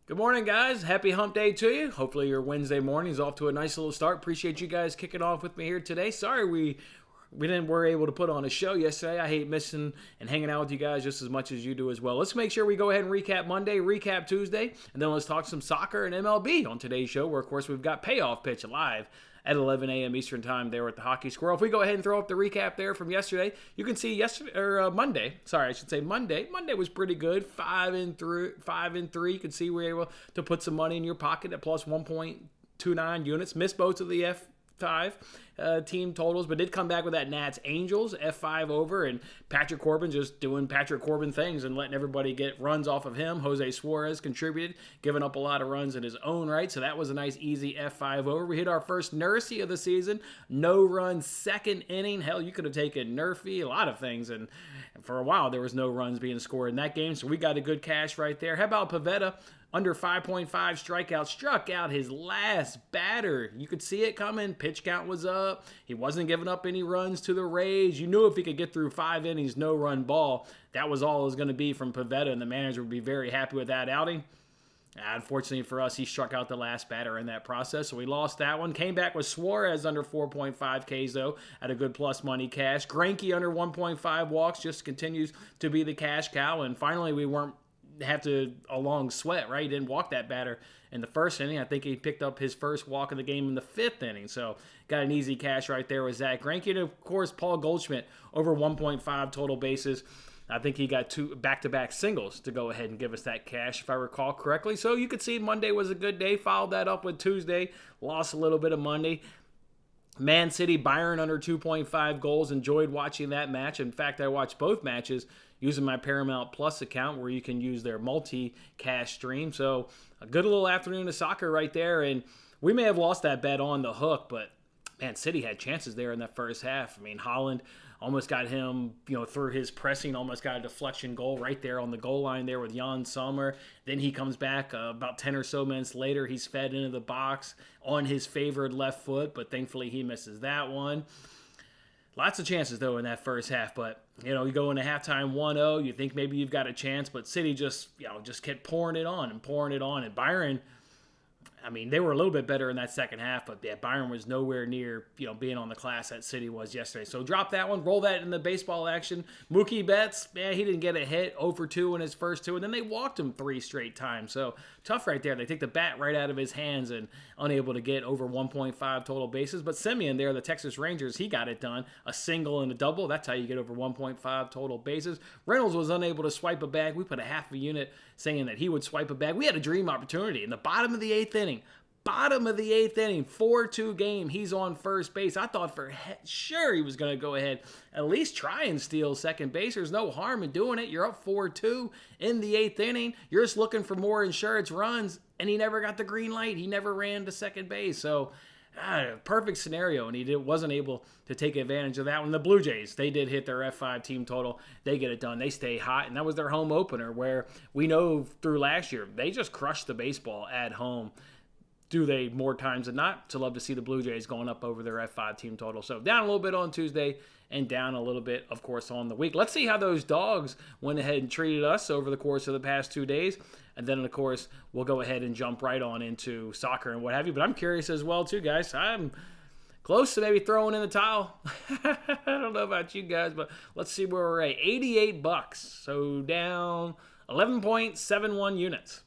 Good morning, guys. Happy hump day to you. Hopefully your Wednesday morning is off to a nice little start. Appreciate you guys kicking off with me here today. Sorry we were able to put on a show yesterday. I hate missing and hanging out with you guys just as much as you do as well. Let's make sure we go ahead and recap Monday, recap Tuesday, and then let's talk some soccer and MLB on today's show, where, of course, we've got Payoff Pitch live at 11 a.m. Eastern Time there at the Hockey Squirrel. If we go ahead and throw up the recap there from yesterday, you can see Monday. Sorry, I should say Monday. Monday was pretty good. 5-3. You can see we were able to put some money in your pocket at plus 1.29 units. Missed both of the F5 team totals, but did come back with that Nats Angels F5 over, and Patrick Corbin just doing Patrick Corbin things and letting everybody get runs off of him. Jose Suarez contributed, giving up a lot of runs in his own right, so that was a nice easy F5 over. We hit our first NRSI of the season, no run second inning. Hell, you could have taken NRFI, a lot of things, and for a while there was no runs being scored in that game, so we got a good cash right there. How about Pivetta? Under 5.5 strikeouts, struck out his last batter. You could see it coming. Pitch count was up. He wasn't giving up any runs to the Rays. You knew if he could get through 5 innings, no run ball, that was all it was going to be from Pivetta, and the manager would be very happy with that outing. Unfortunately for us, he struck out the last batter in that process, so we lost that one. Came back with Suarez under 4.5 Ks, though, at a good plus money cash. Greinke under 1.5 walks just continues to be the cash cow, and finally we weren't have to a long sweat, right? He didn't walk that batter in the first inning. I think he picked up his first walk of the game in the 5th inning. So got an easy cash right there with Zach Greinke. And of course, Paul Goldschmidt over 1.5 total bases. I think he got 2 back-to-back singles to go ahead and give us that cash, if I recall correctly. So you could see Monday was a good day. Followed that up with Tuesday. Lost a little bit of Monday. Man City, Bayern under 2.5 goals. Enjoyed watching that match. In fact, I watched both matches using my Paramount Plus account, where you can use their multi-cash stream. So a good little afternoon of soccer right there. And we may have lost that bet on the hook, but Man City had chances there in that first half. I mean, Holland almost got him, through his pressing, almost got a deflection goal right there on the goal line there with Jan Sommer. Then he comes back about 10 or so minutes later. He's fed into the box on his favored left foot, but thankfully he misses that one. Lots of chances, though, in that first half, but, you go into halftime 1-0, you think maybe you've got a chance, but City just kept pouring it on, and Bayern, I mean, they were a little bit better in that second half, but yeah, Bayern was nowhere near, being on the class that City was yesterday. So drop that one, roll that in the baseball action. Mookie Betts, man, he didn't get a hit, 0 for 2 in his first 2, and then they walked him 3 straight times. So tough right there. They take the bat right out of his hands and unable to get over 1.5 total bases. But Semien there, the Texas Rangers, he got it done. A single and a double. That's how you get over 1.5 total bases. Reynolds was unable to swipe a bag. We put a half a unit saying that he would swipe a bag. We had a dream opportunity in the bottom of the 8th inning. 4-2 game, he's on first base. I thought for sure he was going to go ahead at least try and steal second base. There's no harm in doing it. You're up 4-2 in the 8th inning. You're just looking for more insurance runs, and he never got the green light. He never ran to second base. So, perfect scenario, and he wasn't able to take advantage of that one. The Blue Jays, they did hit their F5 team total. They get it done. They stay hot, and that was their home opener, where we know through last year, they just crushed the baseball at home. Do they more times than not? To love to see the Blue Jays going up over their F5 team total. So down a little bit on Tuesday and down a little bit, of course, on the week. Let's see how those dogs went ahead and treated us over the course of the past 2 days. And then, of course, we'll go ahead and jump right on into soccer and what have you. But I'm curious as well, too, guys. I'm close to maybe throwing in the towel. I don't know about you guys, but let's see where we're at. $88. So down 11.71 units.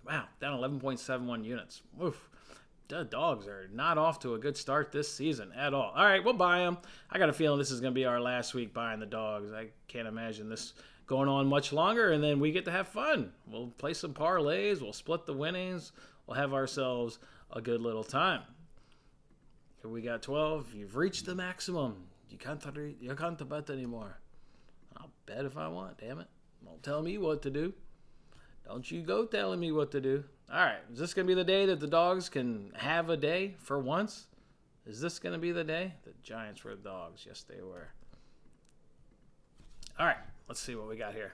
Wow, down 11.71 units. Oof. The dogs are not off to a good start this season at all. All right, we'll buy them. I got a feeling this is going to be our last week buying the dogs. I can't imagine this going on much longer, and then we get to have fun. We'll play some parlays. We'll split the winnings. We'll have ourselves a good little time. Here we got 12. You've reached the maximum. You can't bet anymore. I'll bet if I want, damn it. Don't tell me what to do. Don't you go telling me what to do. All right, is this going to be the day that the dogs can have a day for once? Is this going to be the day? The Giants were dogs. Yes, they were. All right, let's see what we got here.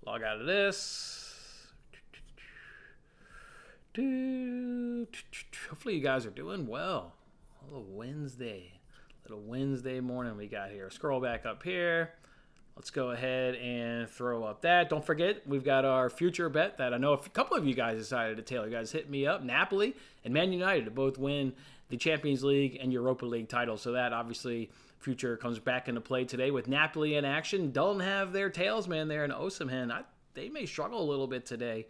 Log out of this. Hopefully you guys are doing well. A little Wednesday morning we got here. Scroll back up here. Let's go ahead and throw up that. Don't forget, we've got our future bet that I know a couple of you guys decided to tail. You guys hit me up. Napoli and Man United to both win the Champions League and Europa League titles. So that obviously future comes back into play today with Napoli in action. Don't have their tailsman there in Osimhen. They may struggle a little bit today.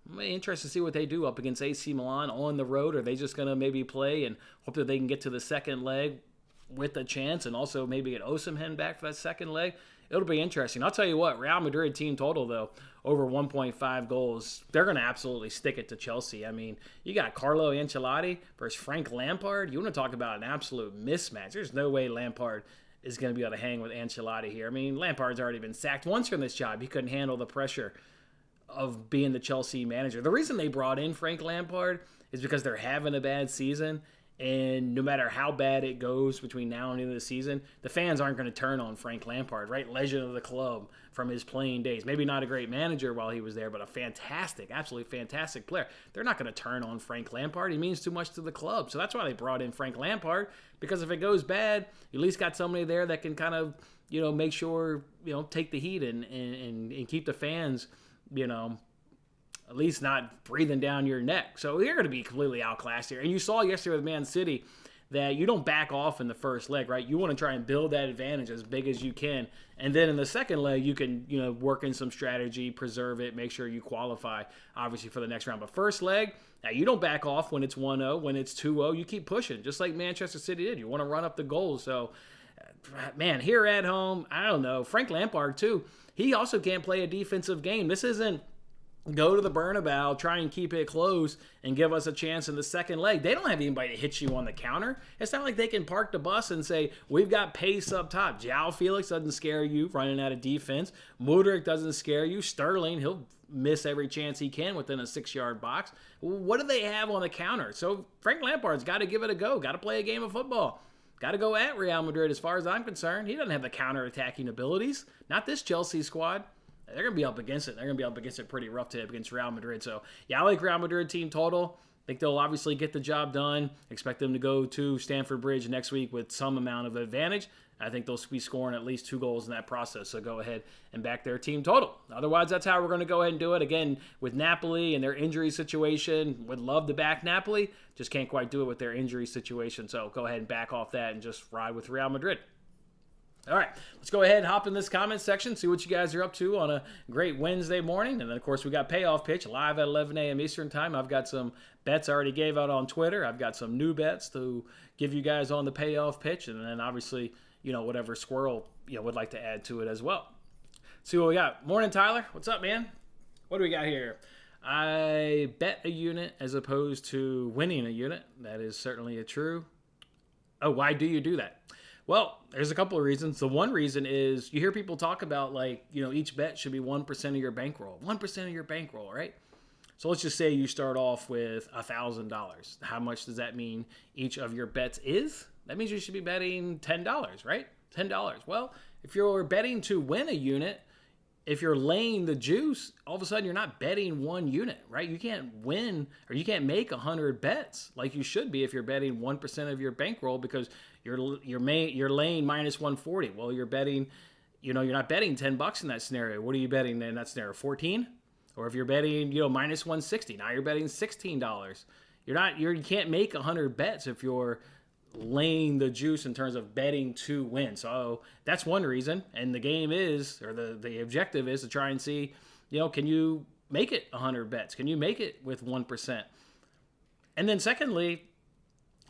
I'm interested to see what they do up against AC Milan on the road. Are they just going to maybe play and hope that they can get to the second leg with a chance and also maybe get Osimhen back for that second leg? It'll be interesting. I'll tell you what, Real Madrid team total, though, over 1.5 goals, they're going to absolutely stick it to Chelsea. I mean, you got Carlo Ancelotti versus Frank Lampard. You want to talk about an absolute mismatch. There's no way Lampard is going to be able to hang with Ancelotti here. I mean, Lampard's already been sacked once from this job. He couldn't handle the pressure of being the Chelsea manager. The reason they brought in Frank Lampard is because they're having a bad season. And no matter how bad it goes between now and the end of the season, the fans aren't going to turn on Frank Lampard, right? Legend of the club from his playing days. Maybe not a great manager while he was there, but a fantastic, absolutely fantastic player. They're not going to turn on Frank Lampard. He means too much to the club. So that's why they brought in Frank Lampard, because if it goes bad, you at least got somebody there that can kind of, make sure, take the heat and keep the fans, at least not breathing down your neck. So they're going to be completely outclassed here. And you saw yesterday with Man City that you don't back off in the first leg, right? You want to try and build that advantage as big as you can. And then in the second leg, you can, work in some strategy, preserve it, make sure you qualify, obviously, for the next round. But first leg, now you don't back off when it's 1-0, when it's 2-0. You keep pushing, just like Manchester City did. You want to run up the goals. So, man, here at home, I don't know. Frank Lampard, too, he also can't play a defensive game. This isn't go to the Bernabeu, try and keep it close, and give us a chance in the second leg. They don't have anybody to hit you on the counter. It's not like they can park the bus and say, we've got pace up top. João Felix doesn't scare you running out of defense. Mudryk doesn't scare you. Sterling, he'll miss every chance he can within a 6-yard box. What do they have on the counter? So Frank Lampard's got to give it a go. Got to play a game of football. Got to go at Real Madrid as far as I'm concerned. He doesn't have the counter-attacking abilities. Not this Chelsea squad. They're going to be up against it. They're going to be up against it pretty rough today against Real Madrid. So, yeah, I like Real Madrid team total. I think they'll obviously get the job done. Expect them to go to Stamford Bridge next week with some amount of advantage. I think they'll be scoring at least 2 goals in that process. So go ahead and back their team total. Otherwise, that's how we're going to go ahead and do it. Again, with Napoli and their injury situation, would love to back Napoli. Just can't quite do it with their injury situation. So go ahead and back off that and just ride with Real Madrid. All right, let's go ahead and hop in this comment section, see what you guys are up to on a great Wednesday morning. And then, of course, we got Payoff Pitch live at 11 a.m. Eastern Time. I've got some bets I already gave out on Twitter. I've got some new bets to give you guys on the Payoff Pitch. And then, obviously, whatever Squirrel, would like to add to it as well. See what we got. Morning, Tyler. What's up, man? What do we got here? I bet a unit as opposed to winning a unit. That is certainly a true. Oh, why do you do that? Well, there's a couple of reasons. The one reason is you hear people talk about each bet should be 1% of your bankroll. 1% of your bankroll, right? So let's just say you start off with $1,000. How much does that mean each of your bets is? That means you should be betting $10, right? $10. Well, if you're betting to win a unit, if you're laying the juice, all of a sudden you're not betting one unit, right? You can't win or you can't make 100 bets like you should be if you're betting 1% of your bankroll because you're laying minus 140. Well, you're betting, you're not betting $10 in that scenario. What are you betting in that scenario? 14? Or if you're betting, minus 160, now you're betting $16. You can't make 100 bets if you're laying the juice in terms of betting to win. So that's one reason. And the game is, or the objective is to try and see, can you make it 100 bets? Can you make it with 1%? And then secondly,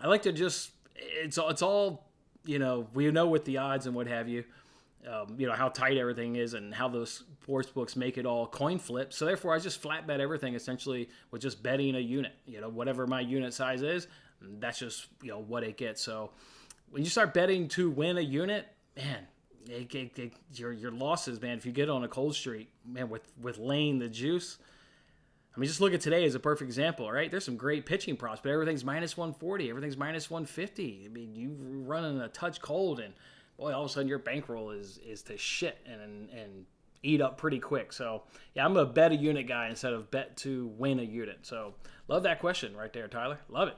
I like to just, it's all, we know with the odds and what have you, how tight everything is and how those sports books make it all coin flip. So therefore I just flat bet everything essentially with just betting a unit, whatever my unit size is, that's just, what it gets. So when you start betting to win a unit, man, your losses, man, if you get on a cold streak, man, with laying the juice. I mean, just look at today as a perfect example, right? There's some great pitching props, but everything's minus 140, everything's minus 150. I mean, you running a touch cold and boy, all of a sudden your bankroll is to shit and eat up pretty quick. So, yeah, I'm a bet a unit guy instead of bet to win a unit. So, love that question right there, Tyler. Love it.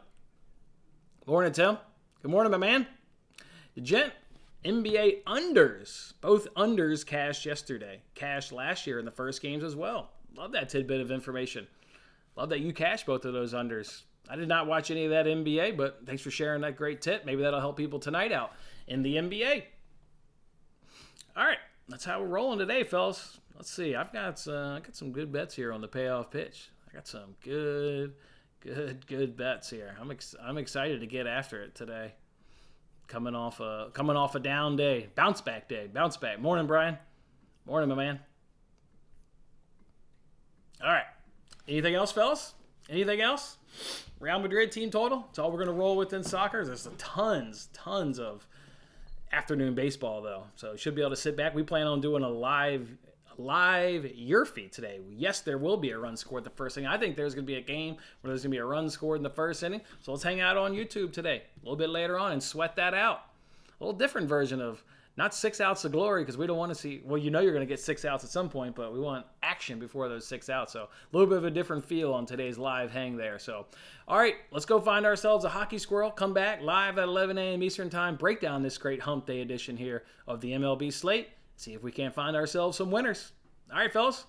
Morning, Tim. Good morning, my man. The gent NBA unders. Both unders cashed yesterday. Cashed last year in the first games as well. Love that tidbit of information. Love that you cashed both of those unders. I did not watch any of that NBA, but thanks for sharing that great tip. Maybe that'll help people tonight out in the NBA. All right, that's how we're rolling today, fellas. Let's see. I got some good bets here on the payoff pitch. I got some good bets here. I'm excited to get after it today. Coming off a down day, bounce back day. Morning, Brian. Morning, my man. All right. Anything else, fellas? Anything else? Real Madrid team total. It's all we're going to roll with in soccer. There's tons of afternoon baseball, though. So you should be able to sit back. We plan on doing a live YRFI today. Yes, there will be a run scored the first inning. I think there's going to be a game where there's going to be a run scored in the first inning. So let's hang out on YouTube today, a little bit later on, and sweat that out. A little different version of not 6 outs of glory, because we don't want to see, well, you know you're going to get 6 outs at some point, but we want action before those 6 outs. So a little bit of a different feel on today's live hang there. So, all right, let's go find ourselves a Hockey Squirrel. Come back live at 11 a.m. Eastern Time. Break down this great hump day edition here of the MLB slate. See if we can't find ourselves some winners. All right, fellas.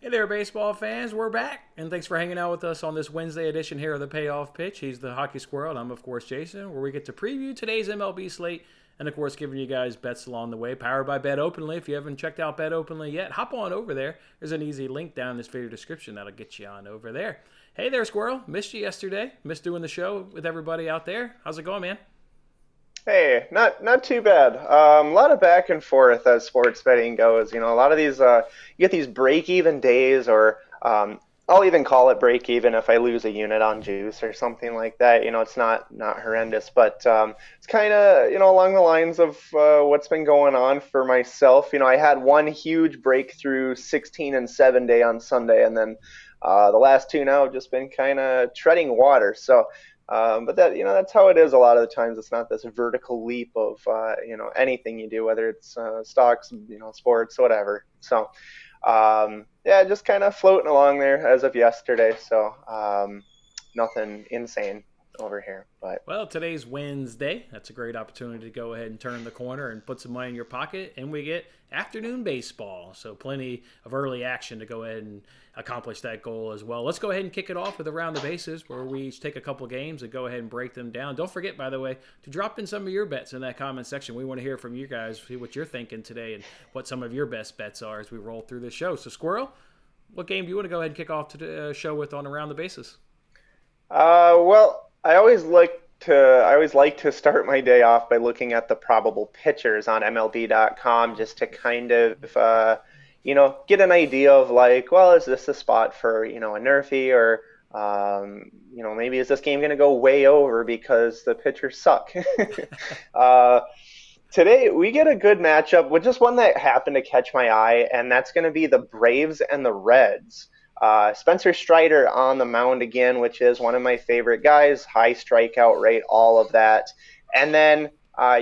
Hey there, baseball fans. We're back, and thanks for hanging out with us on this Wednesday edition here of the Payoff Pitch. He's the Hockey Squirrel, and I'm, of course, Jason, where we get to preview today's MLB slate and, of course, giving you guys bets along the way. Powered by Bet Openly. If you haven't checked out Bet Openly yet, hop on over there. There's an easy link down in this video description that'll get you on over there. Hey there, Squirrel. Missed you yesterday. Missed doing the show with everybody out there. How's it going, man? Hey, not too bad. A lot of back and forth as sports betting goes. A lot of these you get these break-even days, or I'll even call it break-even if I lose a unit on juice or something like that. It's not horrendous, but it's kind of along the lines of what's been going on for myself. I had one huge breakthrough 16-7 day on Sunday, and then the last two now have just been kind of treading water. So. But that that's how it is a lot of the times. It's not this vertical leap of anything you do, whether it's stocks, sports, whatever. So yeah, just kind of floating along there as of yesterday. So nothing insane over here. But well, today's Wednesday. That's a great opportunity to go ahead and turn the corner and put some money in your pocket, and we get afternoon baseball. So plenty of early action to go ahead and accomplish that goal as well. Let's go ahead and kick it off with Around the Bases, where we each take a couple games and go ahead and break them down. Don't forget, by the way, to drop in some of your bets in that comment section. We want to hear from you guys, see what you're thinking today and what some of your best bets are as we roll through the show. So, Squirrel, what game do you want to go ahead and kick off to the show with on Around the Bases? Well, I always like to start my day off by looking at the probable pitchers on MLB.com, just to kind of get an idea of like, well, is this a spot for a NRFI, or maybe is this game going to go way over because the pitchers suck? Today we get a good matchup with just one that happened to catch my eye, and that's going to be the Braves and the Reds. Spencer Strider on the mound again, which is one of my favorite guys. High strikeout rate, all of that. And then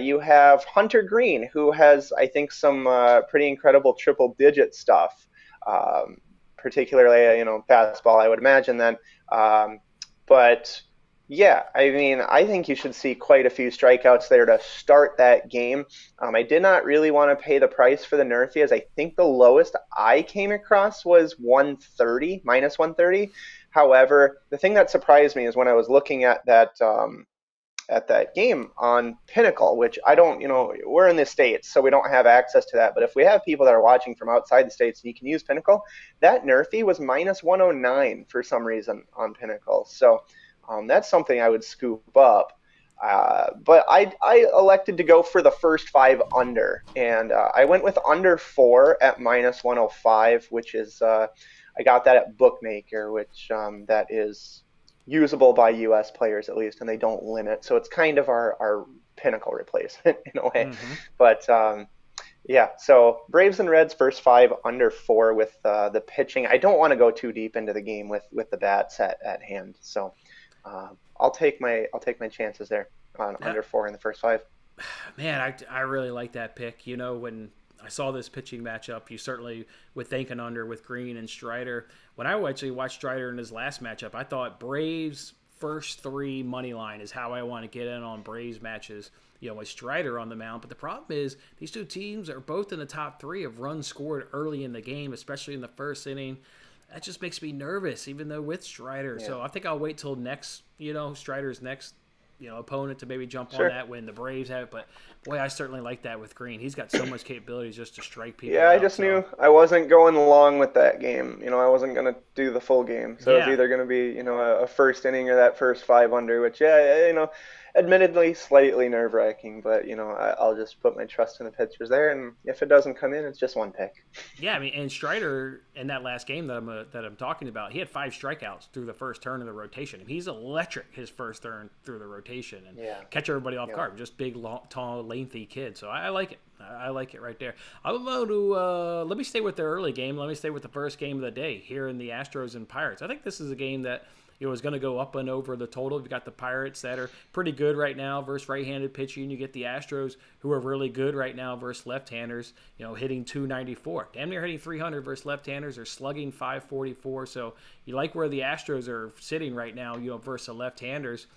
you have Hunter Green, who has, I think, some pretty incredible triple-digit stuff, particularly, fastball, I would imagine then. But, yeah, I think you should see quite a few strikeouts there to start that game. I did not really want to pay the price for the NRFI, as I think the lowest I came across was 130, minus 130. However, the thing that surprised me is when I was looking at that game on Pinnacle, which I don't, we're in the States, so we don't have access to that. But if we have people that are watching from outside the States and you can use Pinnacle, that NRFI was minus 109 for some reason on Pinnacle. So that's something I would scoop up. But I elected to go for the first five under, and I went with under 4 at minus 105, which is I got that at Bookmaker, which that is usable by U.S. players at least, and they don't limit. So it's kind of our Pinnacle replacement in a way. Mm-hmm. But yeah, so Braves and Reds first five under 4 with the pitching. I don't want to go too deep into the game with the bats at hand. So I'll take my chances there on under 4 in the first 5. Man, I really like that pick. When I saw this pitching matchup, you certainly would think an under with Green and Strider. When I actually watched Strider in his last matchup, I thought Braves first 3 money line is how I want to get in on Braves matches, with Strider on the mound. But the problem is these two teams are both in the top 3 of runs scored early in the game, especially in the first inning. That just makes me nervous, even though with Strider. Yeah. So I think I'll wait till next, Strider's next, opponent to maybe jump on that when the Braves have it. But boy, I certainly like that with Green. He's got so much capabilities just to strike people. Yeah, I just knew I wasn't going along with that game. I wasn't going to do the full game. So it's either going to be, a first inning or that first 5 under, which, admittedly slightly nerve-wracking, but I'll just put my trust in the pitchers there, and if it doesn't come in, it's just one pick. Yeah, and Strider in that last game that I'm talking about, he had 5 strikeouts through the first turn of the rotation. He's electric his first turn through the rotation and catch everybody off guard. Just big, long, tall, lengthy kid. So I like it. I like it right there. I'm going to let me stay with the early game. Let me stay with the first game of the day here in the Astros and Pirates. I think this is a game that is going to go up and over the total. You've got the Pirates that are pretty good right now versus right-handed pitching. You get the Astros who are really good right now versus left-handers, hitting 294. Damn near hitting 300 versus left-handers. They're slugging 544. So you like where the Astros are sitting right now, versus the left-handers.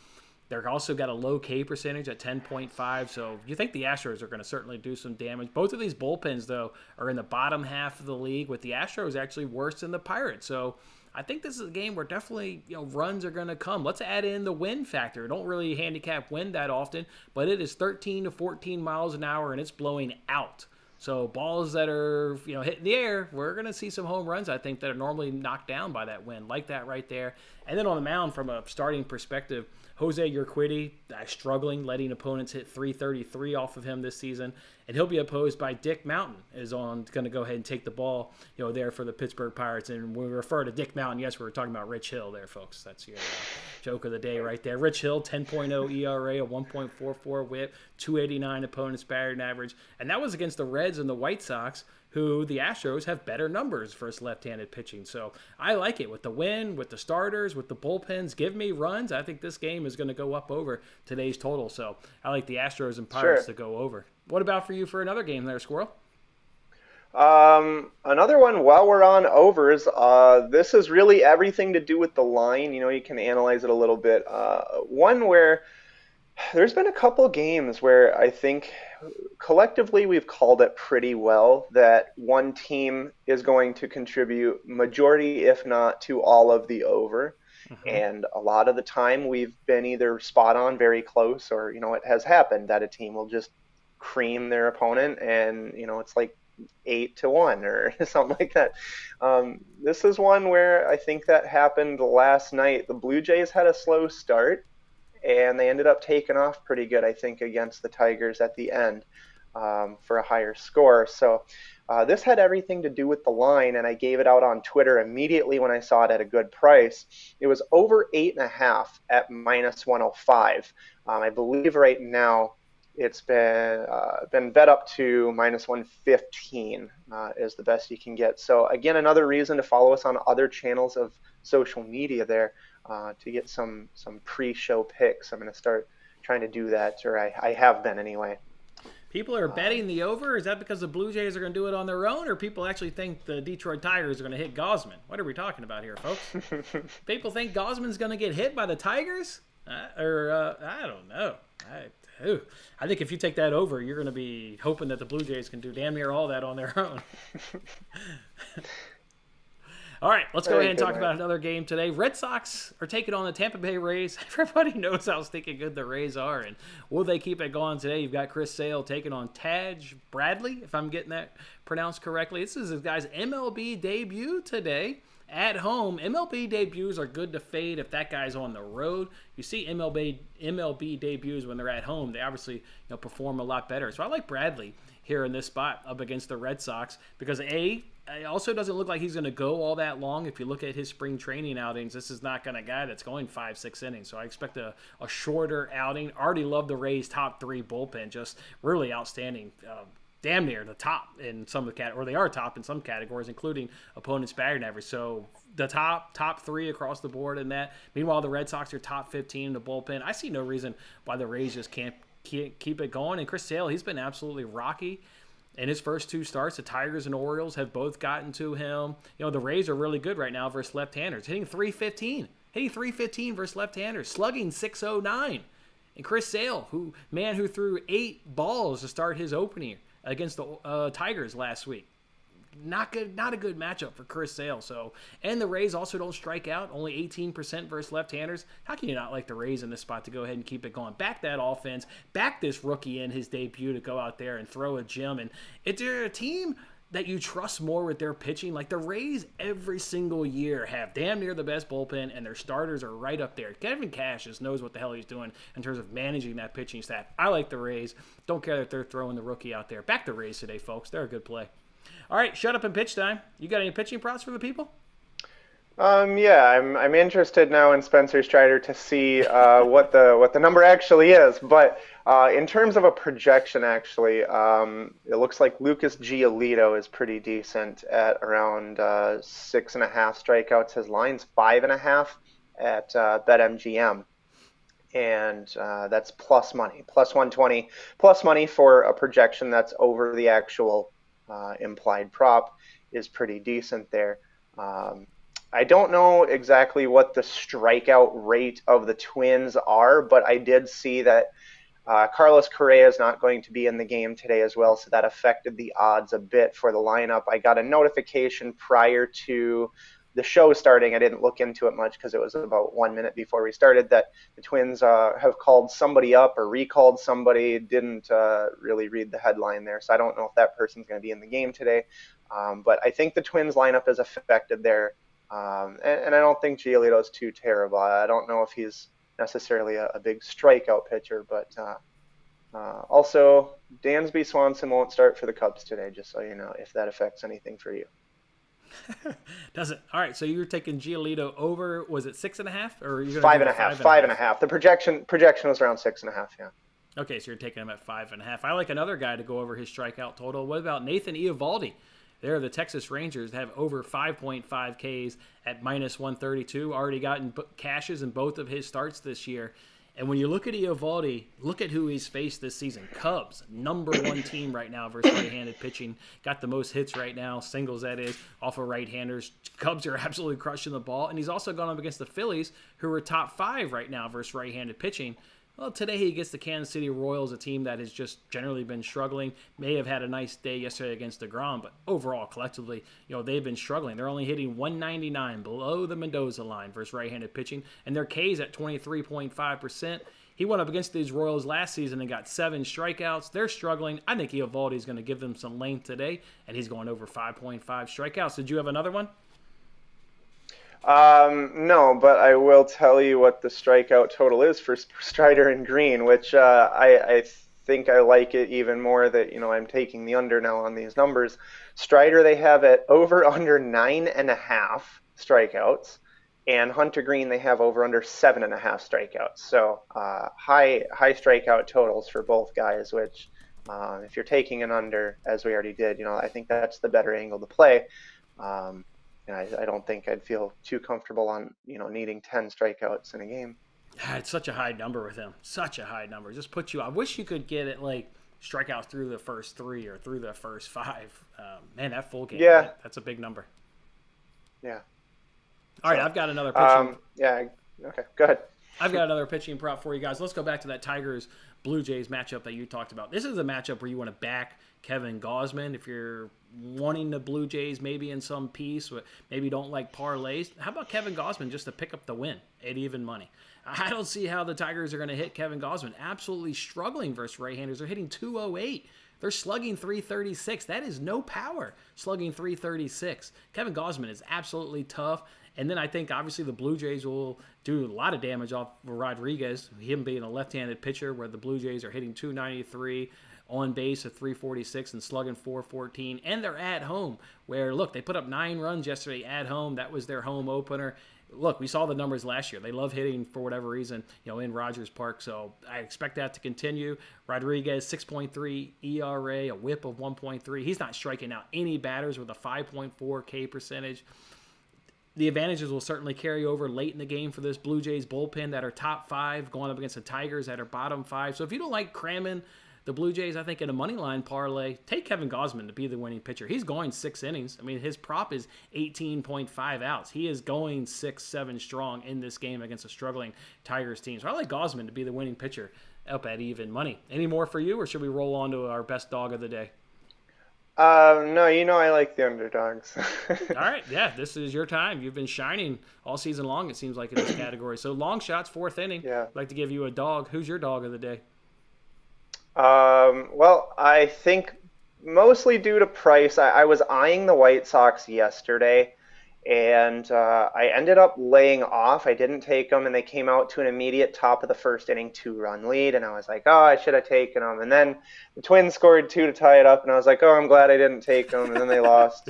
They're also got a low K percentage at 10.5. So you think the Astros are going to certainly do some damage. Both of these bullpens, though, are in the bottom half of the league, with the Astros actually worse than the Pirates. So I think this is a game where definitely runs are going to come. Let's add in the wind factor. Don't really handicap wind that often, but it is 13 to 14 miles an hour, and it's blowing out. So balls that are hitting the air, we're going to see some home runs, I think, that are normally knocked down by that wind, like that right there. And then on the mound, from a starting perspective, Jose Urquidy struggling, letting opponents hit 333 off of him this season, and he'll be opposed by Dick Mountain, is going to go ahead and take the ball, there for the Pittsburgh Pirates. And when we refer to Dick Mountain, yes, we were talking about Rich Hill there, folks. That's your joke of the day right there. Rich Hill, 10.0 ERA, a 1.44 WHIP, 289 opponent's batting average, and that was against the Reds and the White Sox, who the Astros have better numbers versus left-handed pitching. So I like it with the win, with the starters, with the bullpens. Give me runs. I think this game is going to go up over today's total. So I like the Astros and Pirates to go over. What about for you for another game there, Squirrel? Another one, while we're on overs, this is really everything to do with the line. You can analyze it a little bit. One where there's been a couple games where I think collectively we've called it pretty well that one team is going to contribute majority, if not to all of the over. Mm-hmm. And a lot of the time we've been either spot on, very close, or, it has happened that a team will just cream their opponent and, it's like 8-1 or something like that. This is one where I think that happened last night. The Blue Jays had a slow start, and they ended up taking off pretty good, I think, against the Tigers at the end for a higher score. So this had everything to do with the line, and I gave it out on Twitter immediately when I saw it at a good price. It was over 8.5 at -105. I believe right now it's been bet up to -115 is the best you can get. So again, another reason to follow us on other channels of social media there. To get some pre-show picks. I'm going to start trying to do that, or I have been anyway. People are betting the over? Is that because the Blue Jays are going to do it on their own, or people actually think the Detroit Tigers are going to hit Gausman? What are we talking about here, folks? People think Gausman's going to get hit by the Tigers? I don't know. I think if you take that over, you're going to be hoping that the Blue Jays can do damn near all that on their own. All right, let's go ahead and talk about another game today. Red Sox are taking on the Tampa Bay Rays. Everybody knows how stinking good the Rays are, and will they keep it going today? You've got Chris Sale taking on Taj Bradley, if I'm getting that pronounced correctly. This is his guy's MLB debut today at home. MLB debuts are good to fade if that guy's on the road. You see MLB debuts when they're at home, they obviously perform a lot better. So I like Bradley here in this spot up against the Red Sox because it also doesn't look like he's going to go all that long. If you look at his spring training outings, this is not going to guy that's going 5-6 innings. So I expect a shorter outing. Already love the Rays' top three bullpen, just really outstanding. Damn near the top in some of the or they are top in some categories, including opponent's batting average. So the top three across the board in that. Meanwhile, the Red Sox are top 15 in the bullpen. I see no reason why the Rays just can't keep it going. And Chris Sale, he's been absolutely rocky in his first two starts. The Tigers and Orioles have both gotten to him. The Rays are really good right now versus left-handers, hitting 315 versus left-handers, slugging 609. And Chris Sale, who threw 8 balls to start his opening against the Tigers last week. Not a good matchup for Chris Sale. So, and the Rays also don't strike out, only 18% versus left-handers. How can you not like the Rays in this spot to go ahead and keep it going? Back that offense, back this rookie in his debut to go out there and throw a gem. And it's a team that you trust more with their pitching. Like the Rays every single year have damn near the best bullpen, and their starters are right up there. Kevin Cash just knows what the hell he's doing in terms of managing that pitching staff. I like the Rays. Don't care that they're throwing the rookie out there. Back the Rays today, folks. They're a good play. All right, shut up and pitch time. You got any pitching props for the people? Yeah, I'm interested now in Spencer Strider to see what the number actually is. But in terms of a projection, actually, it looks like Lucas Giolito is pretty decent at around 6.5 strikeouts. His line's 5.5 at BetMGM. And that's plus money, plus 120, plus money for a projection that's over the actual implied prop is pretty decent there. I don't know exactly what the strikeout rate of the Twins are, but I did see that Carlos Correa is not going to be in the game today as well, so that affected the odds a bit for the lineup. I got a notification prior to the show starting. I didn't look into it much because it was about 1 minute before we started that the Twins have called somebody up or recalled somebody. Didn't really read the headline there, so I don't know if that person's going to be in the game today. But I think the Twins lineup is affected there. And I don't think Giolito's too terrible. I don't know if he's necessarily a big strikeout pitcher, but also Dansby Swanson won't start for the Cubs today, just so you know, if that affects anything for you. Doesn't. All right, so you were taking Giolito over, was it 6.5? Or you're Five and a half. 5.5. The projection was around 6.5, yeah. Okay, so you're taking him at 5.5. I like another guy to go over his strikeout total. What about Nathan Eovaldi? There, the Texas Rangers have over 5.5 Ks at -132. Already gotten cashes in both of his starts this year. And when you look at Eovaldi, look at who he's faced this season. Cubs, #1 team right now versus right-handed pitching. Got the most hits right now, singles that is, off of right-handers. Cubs are absolutely crushing the ball. And he's also gone up against the Phillies, who are top 5 right now versus right-handed pitching. Well, today he gets the Kansas City Royals, a team that has just generally been struggling. May have had a nice day yesterday against DeGrom, but overall, collectively, they've been struggling. They're only hitting 199 below the Mendoza line versus right-handed pitching, and their K's at 23.5%. He went up against these Royals last season and got 7 strikeouts. They're struggling. I think Eovaldi is going to give them some length today, and he's going over 5.5 strikeouts. Did you have another one? No, but I will tell you what the strikeout total is for Strider and Green, which I think I like it even more that, I'm taking the under now on these numbers. Strider, they have it over under 9.5 strikeouts, and Hunter Green, they have over under 7.5 strikeouts. So high strikeout totals for both guys, which if you're taking an under, as we already did, I think that's the better angle to play. And I don't think I'd feel too comfortable on, needing 10 strikeouts in a game. It's such a high number with him. Such a high number. Just put you. I wish you could get it like strikeouts through the first 3 or through the first 5. Man, that full game. Yeah. That's a big number. Yeah. All right, I've got another pitching. Yeah. Okay. Go ahead. I've got another pitching prop for you guys. Let's go back to that Tigers Blue Jays matchup that you talked about. This is a matchup where you want to back Kevin Gausman if you're wanting the Blue Jays maybe in some piece, but maybe don't like parlays. How about Kevin Gausman just to pick up the win at even money? I don't see how the Tigers are going to hit Kevin Gausman. Absolutely struggling versus right-handers. They're hitting 208. They're slugging 336. That is no power, slugging 336. Kevin Gausman is absolutely tough. And then I think, obviously, the Blue Jays will do a lot of damage off Rodriguez, him being a left-handed pitcher, where the Blue Jays are hitting 293, on base at 346 and slugging 414. And they're at home, where, look, they put up 9 runs yesterday at home. That was their home opener. Look, we saw the numbers last year. They love hitting, for whatever reason, in Rogers Park. So I expect that to continue. Rodriguez, 6.3 ERA, a whip of 1.3. He's not striking out any batters with a 5.4 K percentage. The advantages will certainly carry over late in the game for this Blue Jays bullpen that are top 5, going up against the Tigers that are bottom 5. So if you don't like cramming the Blue Jays, I think, in a money line parlay, take Kevin Gausman to be the winning pitcher. He's going 6 innings. I mean, his prop is 18.5 outs. He is going 6-7 strong in this game against a struggling Tigers team. So I like Gausman to be the winning pitcher up at even money. Any more for you, or should we roll on to our best dog of the day? No, I like the underdogs. All right, yeah, this is your time. You've been shining all season long, it seems like, in this category. So long shots, 4th inning. Yeah. I'd like to give you a dog. Who's your dog of the day? Well, I think mostly due to price. I was eyeing the White Sox yesterday, and I ended up laying off. I didn't take them, and they came out to an immediate top of the 1st inning 2-run lead, and I was like, oh, I should have taken them. And then the Twins scored 2 to tie it up, and I was like, oh, I'm glad I didn't take them, and then they lost.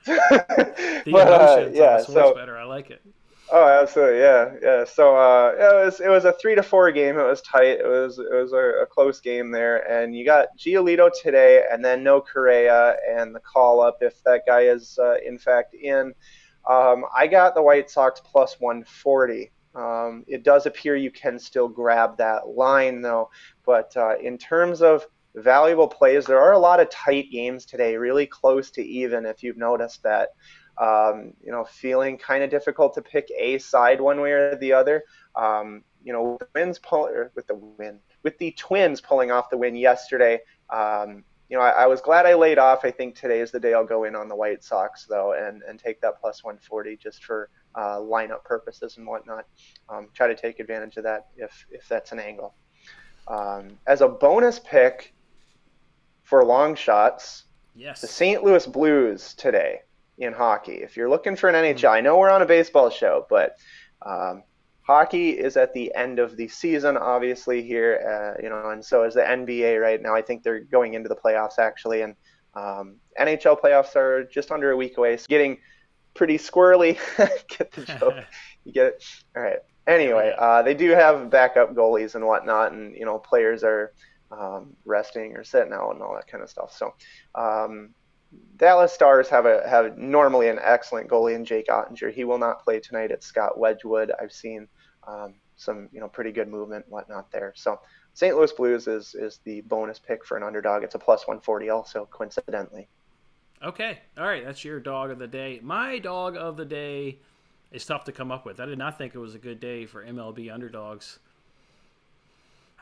The emotions yeah, of sports better. I like it. Oh, absolutely, yeah. So it was a 3-4 game. It was tight. It was a close game there, and you got Giolito today, and then no Correa, and the call up if that guy is in fact in. I got the White Sox plus 140. It does appear you can still grab that line though, but in terms of valuable plays, there are a lot of tight games today, really close to even. If you've noticed that. feeling kind of difficult to pick a side one way or the other. With the Twins pulling off the win yesterday. I was glad I laid off. I think today is the day I'll go in on the White Sox, though, and take that plus 140 just for lineup purposes and whatnot. Try to take advantage of that if that's an angle. As a bonus pick for long shots, yes, the St. Louis Blues today in hockey. If you're looking for an NHL, I know we're on a baseball show, but hockey is at the end of the season, obviously here, and so is the NBA right now. I think they're going into the playoffs actually, and NHL playoffs are just under a week away. So getting pretty squirrely. Get the joke? You get it? All right. Anyway, they do have backup goalies and whatnot, and players are resting or sitting out and all that kind of stuff. So Dallas Stars have normally an excellent goalie in Jake Ottinger. He will not play tonight. It's Scott Wedgwood. I've seen some pretty good movement and whatnot there. So St. Louis Blues is the bonus pick for an underdog. It's a plus 140 also, coincidentally. Okay. All right. That's your dog of the day. My dog of the day is tough to come up with. I did not think it was a good day for MLB underdogs.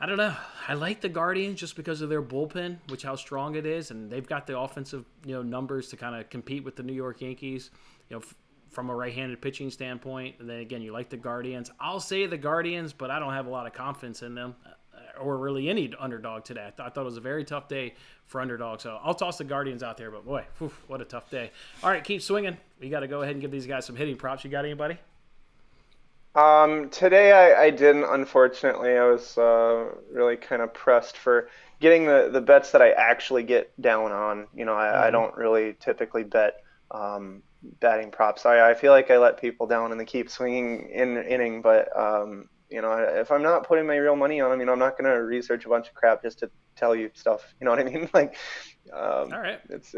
I don't know. I like the Guardians just because of their bullpen, which how strong it is, and they've got the offensive numbers to kind of compete with the New York Yankees, from a right-handed pitching standpoint. And then again, you like the Guardians. I'll say the Guardians, but I don't have a lot of confidence in them, or really any underdog today. I thought it was a very tough day for underdogs, so I'll toss the Guardians out there. But boy, what a tough day. All right, keep swinging. We got to go ahead and give these guys some hitting props. You got anybody? Today I didn't, unfortunately. I was really kind of pressed for getting the bets that I actually get down on. I don't really typically bet batting props. I feel like I let people down in the keep swinging inning, but if I'm not putting my real money on them, I'm not going to research a bunch of crap just to tell you stuff. You know what I mean? All right. It's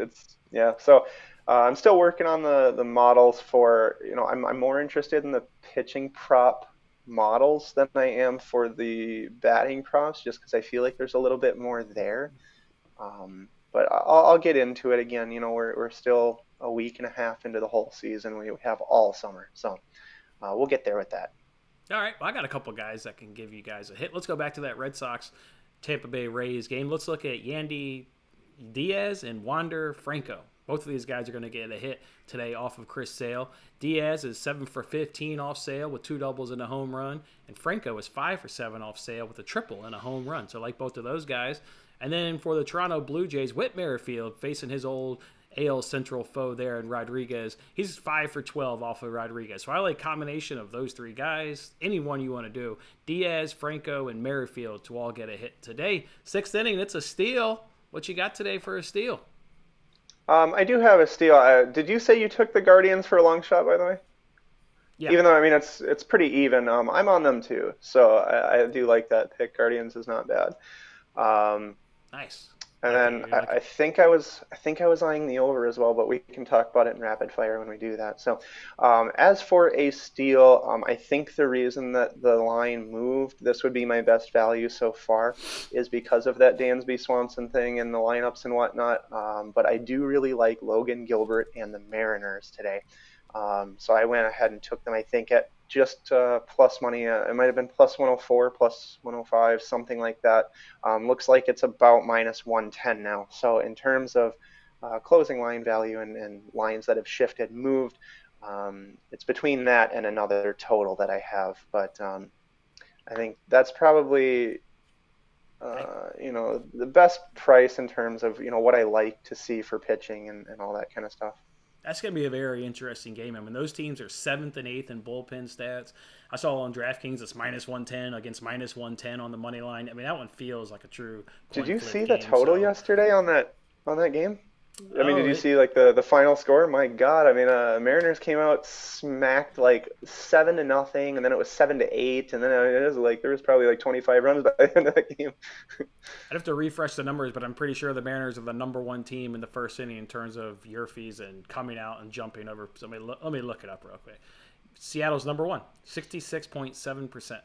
yeah. So I'm still working on the models for, I'm more interested in the pitching prop models than I am for the batting props, just because I feel like there's a little bit more there. But I'll get into it again. We're still a week and a half into the whole season. We have all summer, so we'll get there with that. All right, well, I got a couple guys that can give you guys a hit. Let's go back to that Red Sox Tampa Bay Rays game. Let's look at Yandy Diaz and Wander Franco. Both of these guys are going to get a hit today off of Chris Sale. Diaz is 7 for 15 off Sale with 2 doubles and a home run. And Franco is 5 for 7 off Sale with a triple and a home run. So I like both of those guys. And then for the Toronto Blue Jays, Whit Merrifield facing his old AL Central foe there in Rodriguez. He's 5 for 12 off of Rodriguez. So I like a combination of those 3 guys. Any one you want to do. Diaz, Franco, and Merrifield to all get a hit today. 6th inning, it's a steal. What you got today for a steal? I do have a steal. Did you say you took the Guardians for a long shot, by the way? Yeah. Even though, it's pretty even. I'm on them too. So I do like that pick. Guardians is not bad. Nice. And then I think I was eyeing the over as well, but we can talk about it in rapid fire when we do that. So as for a steal, I think the reason that the line moved, this would be my best value so far, is because of that Dansby Swanson thing and the lineups and whatnot. But I do really like Logan Gilbert and the Mariners today. So I went ahead and took them, I think, at just plus money. It might have been plus 104, plus 105, something like that. Looks like it's about minus 110 now. So in terms of closing line value and lines that have shifted, moved, it's between that and another total that I have. But I think that's probably the best price in terms of what I like to see for pitching and all that kind of stuff. That's going to be a very interesting game. Those teams are 7th and 8th in bullpen stats. I saw on DraftKings it's minus 110 against minus 110 on the money line. That one feels like a true Did you see game, the total yesterday on that game? Did you see the final score? My God! Mariners came out smacked 7-0, and then it was 7-8, and then it was there was probably 25 runs by the end of that game. I'd have to refresh the numbers, but I'm pretty sure the Mariners are the number 1 team in the first inning in terms of YRFIs and coming out and jumping over. So let me look it up real quick. Seattle's number 1, 66.7%.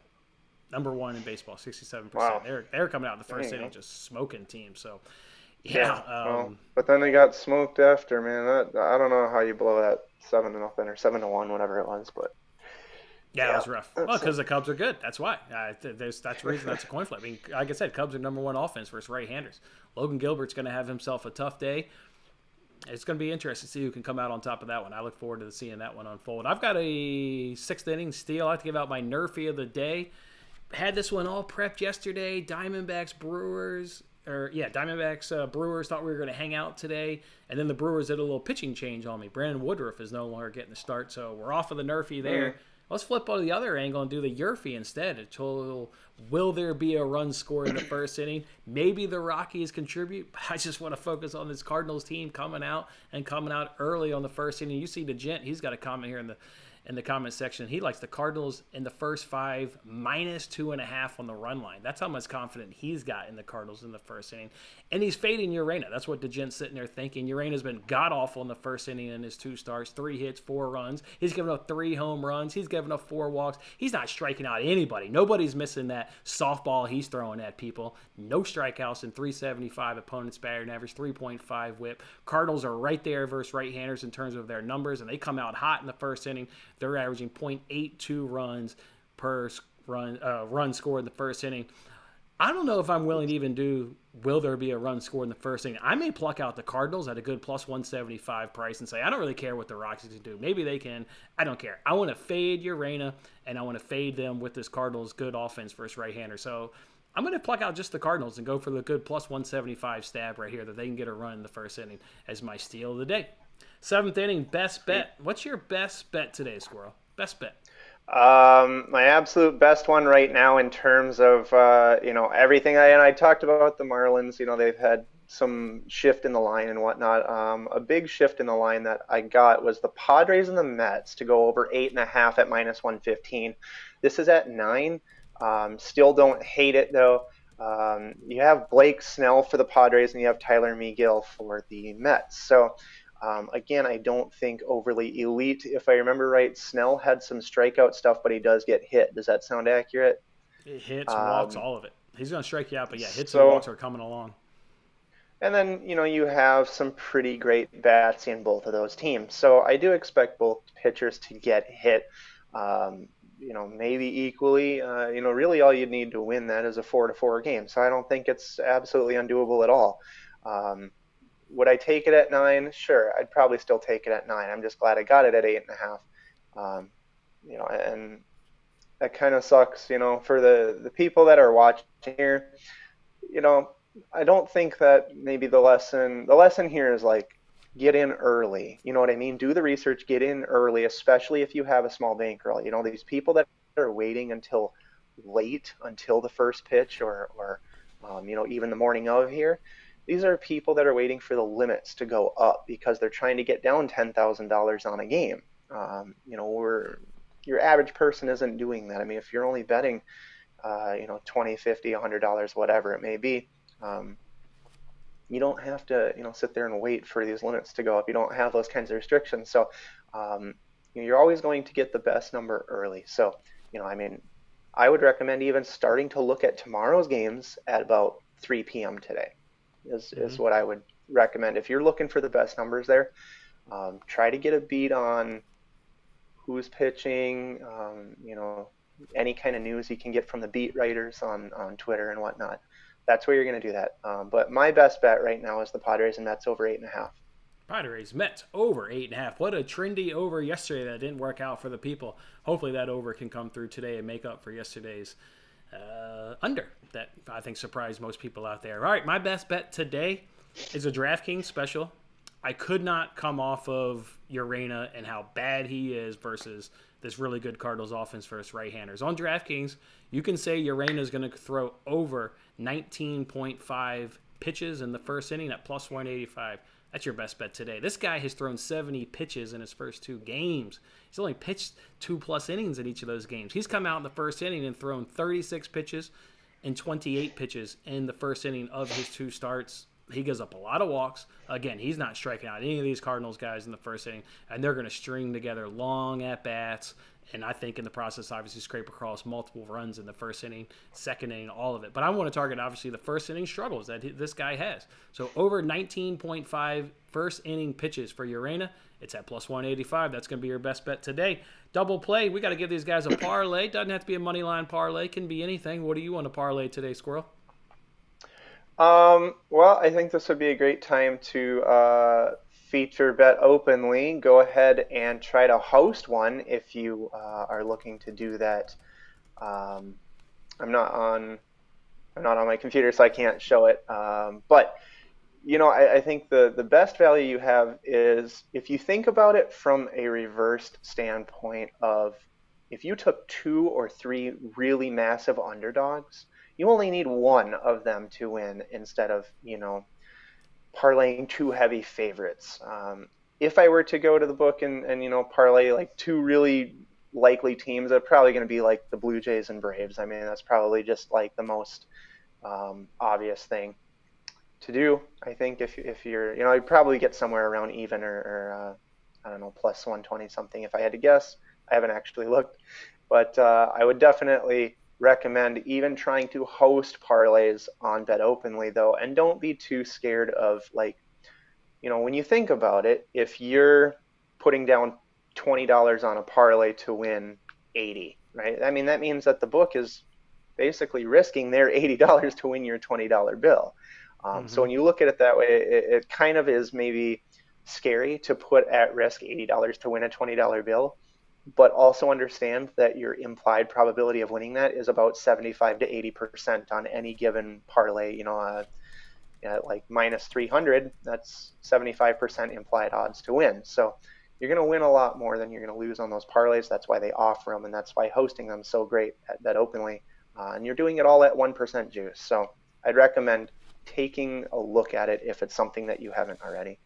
Number 1 in baseball, 67%. Wow. They're coming out in the first inning just smoking teams. So. Yeah, but then they got smoked after, man. I don't know how you blow 7-0 or 7-1, whatever it was. But Yeah, it yeah, was rough. Well, because the Cubs are good. That's why. That's the reason that's a coin flip. I mean, like I said, Cubs are number one offense versus right-handers. Logan Gilbert's going to have himself a tough day. It's going to be interesting to see who can come out on top of that one. I look forward to seeing that one unfold. I've got a sixth inning steal. I like to give out my NRFI of the day. Had this one all prepped yesterday. Diamondbacks, Brewers. Brewers thought we were going to hang out today. And then the Brewers did a little pitching change on me. Brandon Woodruff is no longer getting the start. So we're off of the NRFI there. Let's flip on the other angle and do the YRFI instead. A total, will there be a run scored in the first inning? Maybe the Rockies contribute. I just want to focus on this Cardinals team coming out early on the first inning. You see the gent, he's got a comment here in the comment section. He likes the Cardinals in the first 5 minus 2.5 on the run line. That's how much confidence he's got in the Cardinals in the first inning. And he's fading Urena. That's what the gent's sitting there thinking. Urena's been god-awful in the first inning in his 2 starts. 3 hits, 4 runs. He's given up 3 home runs. He's given up 4 walks. He's not striking out anybody. Nobody's missing that softball he's throwing at people. No strikeouts in 375 opponents batting average, 3.5 whip. Cardinals are right there versus right-handers in terms of their numbers, and they come out hot in the first inning. They're averaging .82 runs per run scored in the first inning. I don't know if I'm willing to even do will there be a run scored in the first inning. I may pluck out the Cardinals at a good plus 175 price and say, I don't really care what the Rockies can do. Maybe they can. I don't care. I want to fade Urena, and I want to fade them with this Cardinals good offense versus right-hander. So I'm going to pluck out just the Cardinals and go for the good plus 175 stab right here that they can get a run in the first inning as my steal of the day. 7th inning, best bet. What's your best bet today, Squirrel? Best bet. My absolute best one right now in terms of everything. I talked about the Marlins. They've had some shift in the line and whatnot. A big shift in the line that I got was the Padres and the Mets to go over 8.5 at minus 115. This is at 9. Still don't hate it though. You have Blake Snell for the Padres and you have Tyler Megill for the Mets. So. Again, I don't think overly elite. If I remember right, Snell had some strikeout stuff, but he does get hit. Does that sound accurate? It hits, walks, all of it. He's going to strike you out, but yeah, hits and walks are coming along. And then, you have some pretty great bats in both of those teams. So I do expect both pitchers to get hit, maybe equally. Really all you need to win that is a 4-4 game. So I don't think it's absolutely undoable at all. Would I take it at 9? Sure, I'd probably still take it at 9. I'm just glad I got it at 8.5. And that kind of sucks, for the people that are watching here. I don't think that maybe the lesson here is like get in early. You know what I mean? Do the research, get in early, especially if you have a small bankroll. These people that are waiting until late, until the first pitch or even the morning of here. These are people that are waiting for the limits to go up because they're trying to get down $10,000 on a game. Your average person isn't doing that. I mean, if you're only betting, $20, $50, $100, whatever it may be, you don't have to, sit there and wait for these limits to go up. You don't have those kinds of restrictions. So, you're always going to get the best number early. So, I would recommend even starting to look at tomorrow's games at about 3 p.m. today. Is what I would recommend. If you're looking for the best numbers there, try to get a beat on who's pitching, any kind of news you can get from the beat writers on Twitter and whatnot. That's where you're going to do that. But my best bet right now is the Padres and Mets over 8.5. Padres, Mets over 8.5. What a trendy over yesterday that didn't work out for the people. Hopefully that over can come through today and make up for yesterday's under that I think surprised most people out there. All right, my best bet today is a DraftKings special. I could not come off of Urena and how bad he is versus this really good Cardinals offense versus right-handers. On DraftKings, you can say Urena is going to throw over 19.5 pitches in the first inning at plus 185. That's your best bet today. This guy has thrown 70 pitches in his first 2 games. He's only pitched 2+ innings in each of those games. He's come out in the first inning and thrown 36 pitches and 28 pitches in the first inning of his 2 starts. He gives up a lot of walks. Again, he's not striking out any of these Cardinals guys in the first inning, and they're going to string together long at-bats and I think in the process, obviously, scrape across multiple runs in the first inning, second inning, all of it. But I want to target, obviously, the first inning struggles that this guy has. So over 19.5 first inning pitches for Urena. It's at plus 185. That's going to be your best bet today. Double play. We got to give these guys a parlay. Doesn't have to be a money line parlay. Can be anything. What do you want to parlay today, Squirrel? Well, I think this would be a great time to feature bet openly. Go ahead and try to host one if you are looking to do that. Um, I'm not on my computer, so I can't show it. But I think the best value you have is if you think about it from a reversed standpoint of if you took two or three really massive underdogs, you only need one of them to win instead of, parlaying two heavy favorites. If I were to go to the book and parlay like two really likely teams, they're probably going to be like the Blue Jays and Braves. I mean, that's probably just like the most obvious thing to do. I think if you're, you'd probably get somewhere around even or I don't know, plus 120 something if I had to guess. I haven't actually looked, but I would definitely recommend even trying to host parlays on Bet Openly though, and don't be too scared of when you think about it, if you're putting down $20 on a parlay to win 80, right? I mean, that means that the book is basically risking their $80 to win your $20 bill. So when you look at it that way, it kind of is maybe scary to put at risk $80 to win a $20 bill, but also understand that your implied probability of winning that is about 75 to 80% on any given parlay. Like minus 300, that's 75% implied odds to win. So you're going to win a lot more than you're going to lose on those parlays. That's why they offer them, and that's why hosting them so great at Bet Openly. And you're doing it all at 1% juice. So I'd recommend taking a look at it if it's something that you haven't already.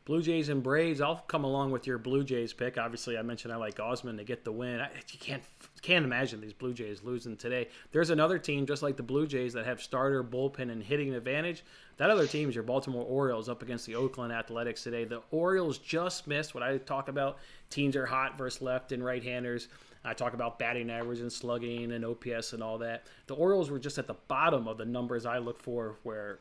Blue Jays and Braves. I'll come along with your Blue Jays pick. Obviously, I mentioned I like Osman to get the win. You can't imagine these Blue Jays losing today. There's another team just like the Blue Jays that have starter, bullpen, and hitting advantage. That other team is your Baltimore Orioles up against the Oakland Athletics today. The Orioles just missed what I talk about. Teams are hot versus left and right-handers. I talk about batting average and slugging and OPS and all that. The Orioles were just at the bottom of the numbers I look for where,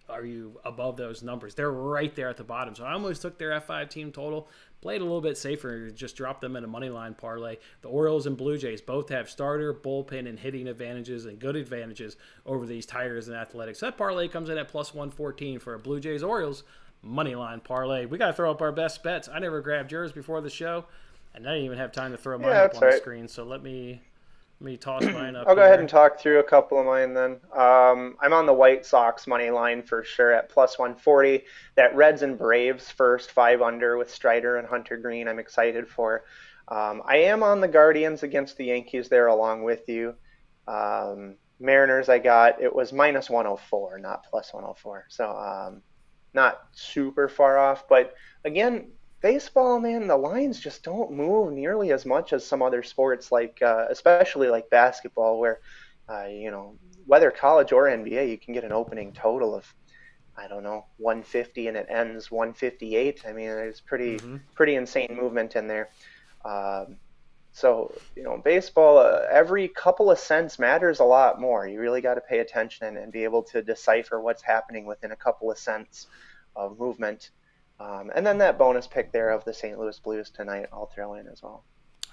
are you above those numbers? They're right there at the bottom. So I almost took their F5 team total, played a little bit safer, just dropped them in a money line parlay. The Orioles and Blue Jays both have starter, bullpen, and hitting advantages and good advantages over these Tigers and Athletics. That parlay comes in at plus 114 for a Blue Jays Orioles money line parlay. We got to throw up our best bets. I never grabbed yours before the show, and I didn't even have time to throw mine up on the screen. So let me toss mine up. I'll go ahead and talk through a couple of mine then. I'm on the White Sox money line for sure at plus 140. That Reds and Braves first 5 under with Strider and Hunter Green I'm excited for. I am on the Guardians against the Yankees there along with you. Mariners it was minus 104, not plus 104. So not super far off. But again, baseball, man, the lines just don't move nearly as much as some other sports, like especially like basketball, where whether college or NBA, you can get an opening total of 150 and it ends 158. I mean, there's pretty insane movement in there. So baseball, every couple of cents matters a lot more. You really got to pay attention and be able to decipher what's happening within a couple of cents of movement. And then that bonus pick there of the St. Louis Blues tonight, I'll throw in as well.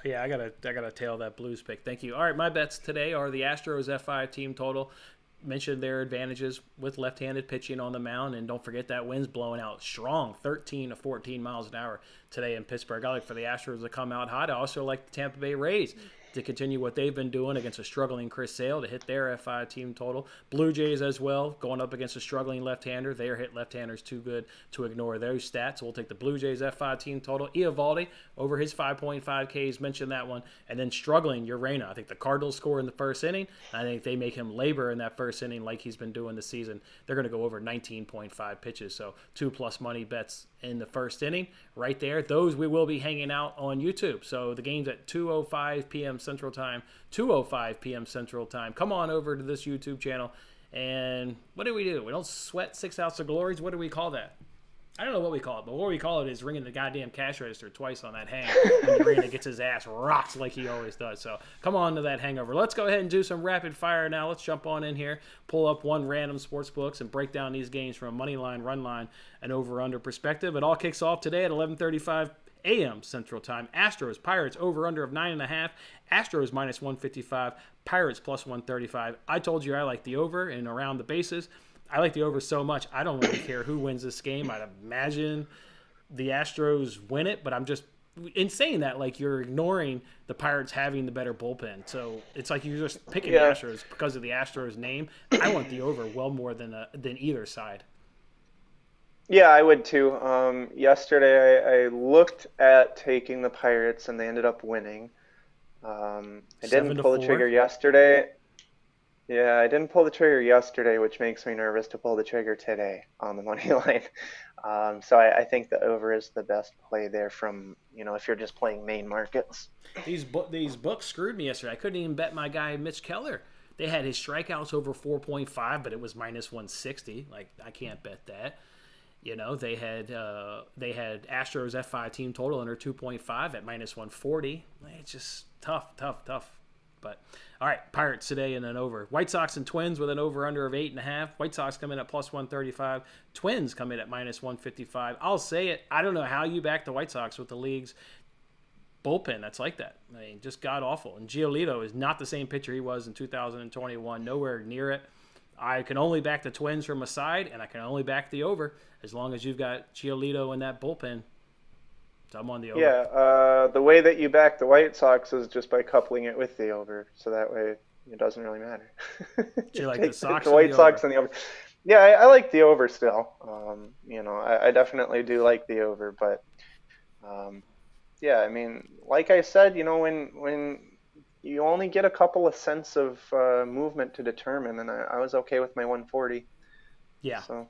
Yeah, I gotta tail that Blues pick. Thank you. All right, my bets today are the Astros F5 team total. Mentioned their advantages with left-handed pitching on the mound, and don't forget that wind's blowing out strong, 13 to 14 miles an hour today in Pittsburgh. I like for the Astros to come out hot. I also like the Tampa Bay Rays to continue what they've been doing against a struggling Chris Sale to hit their F5 team total. Blue Jays as well, going up against a struggling left-hander. They are hit left-handers too good to ignore those stats. We'll take the Blue Jays F5 team total. Eovaldi over his 5.5 Ks, mentioned that one. And then struggling Urena. I think the Cardinals score in the first inning. I think they make him labor in that first inning like he's been doing this season. They're going to go over 19.5 pitches. So 2+ money bets in the first inning right there. Those we will be hanging out on YouTube. So the game's at 2:05 p.m. Central Time, 2:05 p.m. Central Time. Come on over to this YouTube channel. And what do? We don't sweat 6 ounce of glories. What do we call that? I don't know what we call it, but what we call it is ringing the goddamn cash register twice on that hang when Urena gets his ass rocked like he always does. So come on to that hangover. Let's go ahead and do some rapid fire now. Let's jump on in here, pull up one random sports books, and break down these games from a money line, run line, and over-under perspective. It all kicks off today at 11:35 a.m. Central Time. Astros, Pirates, over-under of 9.5. Astros minus 155. Pirates plus 135. I told you I like the over and around the bases. I like the over so much, I don't really care who wins this game. I'd imagine the Astros win it, but I'm just in saying that, like, you're ignoring the Pirates having the better bullpen. So it's like you're just picking the Astros because of the Astros name. I want the over well more than either side. Yeah, I would too. Yesterday I looked at taking the Pirates and they ended up winning. I didn't pull the trigger yesterday. Yeah, I didn't pull the trigger yesterday, which makes me nervous to pull the trigger today on the money line. So I think the over is the best play there from, if you're just playing main markets. These books screwed me yesterday. I couldn't even bet my guy Mitch Keller. They had his strikeouts over 4.5, but it was minus 160. Like, I can't bet that. They had Astros F5 team total under 2.5 at minus 140. It's just tough. But all right, Pirates today and an over. White Sox and Twins with an over-under of 8.5. White Sox come in at plus 135. Twins come in at minus 155. I'll say it. I don't know how you back the White Sox with the league's bullpen that's like that. I mean, just god-awful. And Giolito is not the same pitcher he was in 2021. Nowhere near it. I can only back the Twins from a side, and I can only back the over as long as you've got Giolito in that bullpen. So I'm on the over. Yeah, the way that you back the White Sox is just by coupling it with the over, so that way it doesn't really matter. Do you like the Sox? The White Sox and the over. Yeah, I like the over still. I definitely do like the over, but yeah, I mean, like I said, when you only get a couple of cents of movement to determine, and I was okay with my 140. Yeah. So.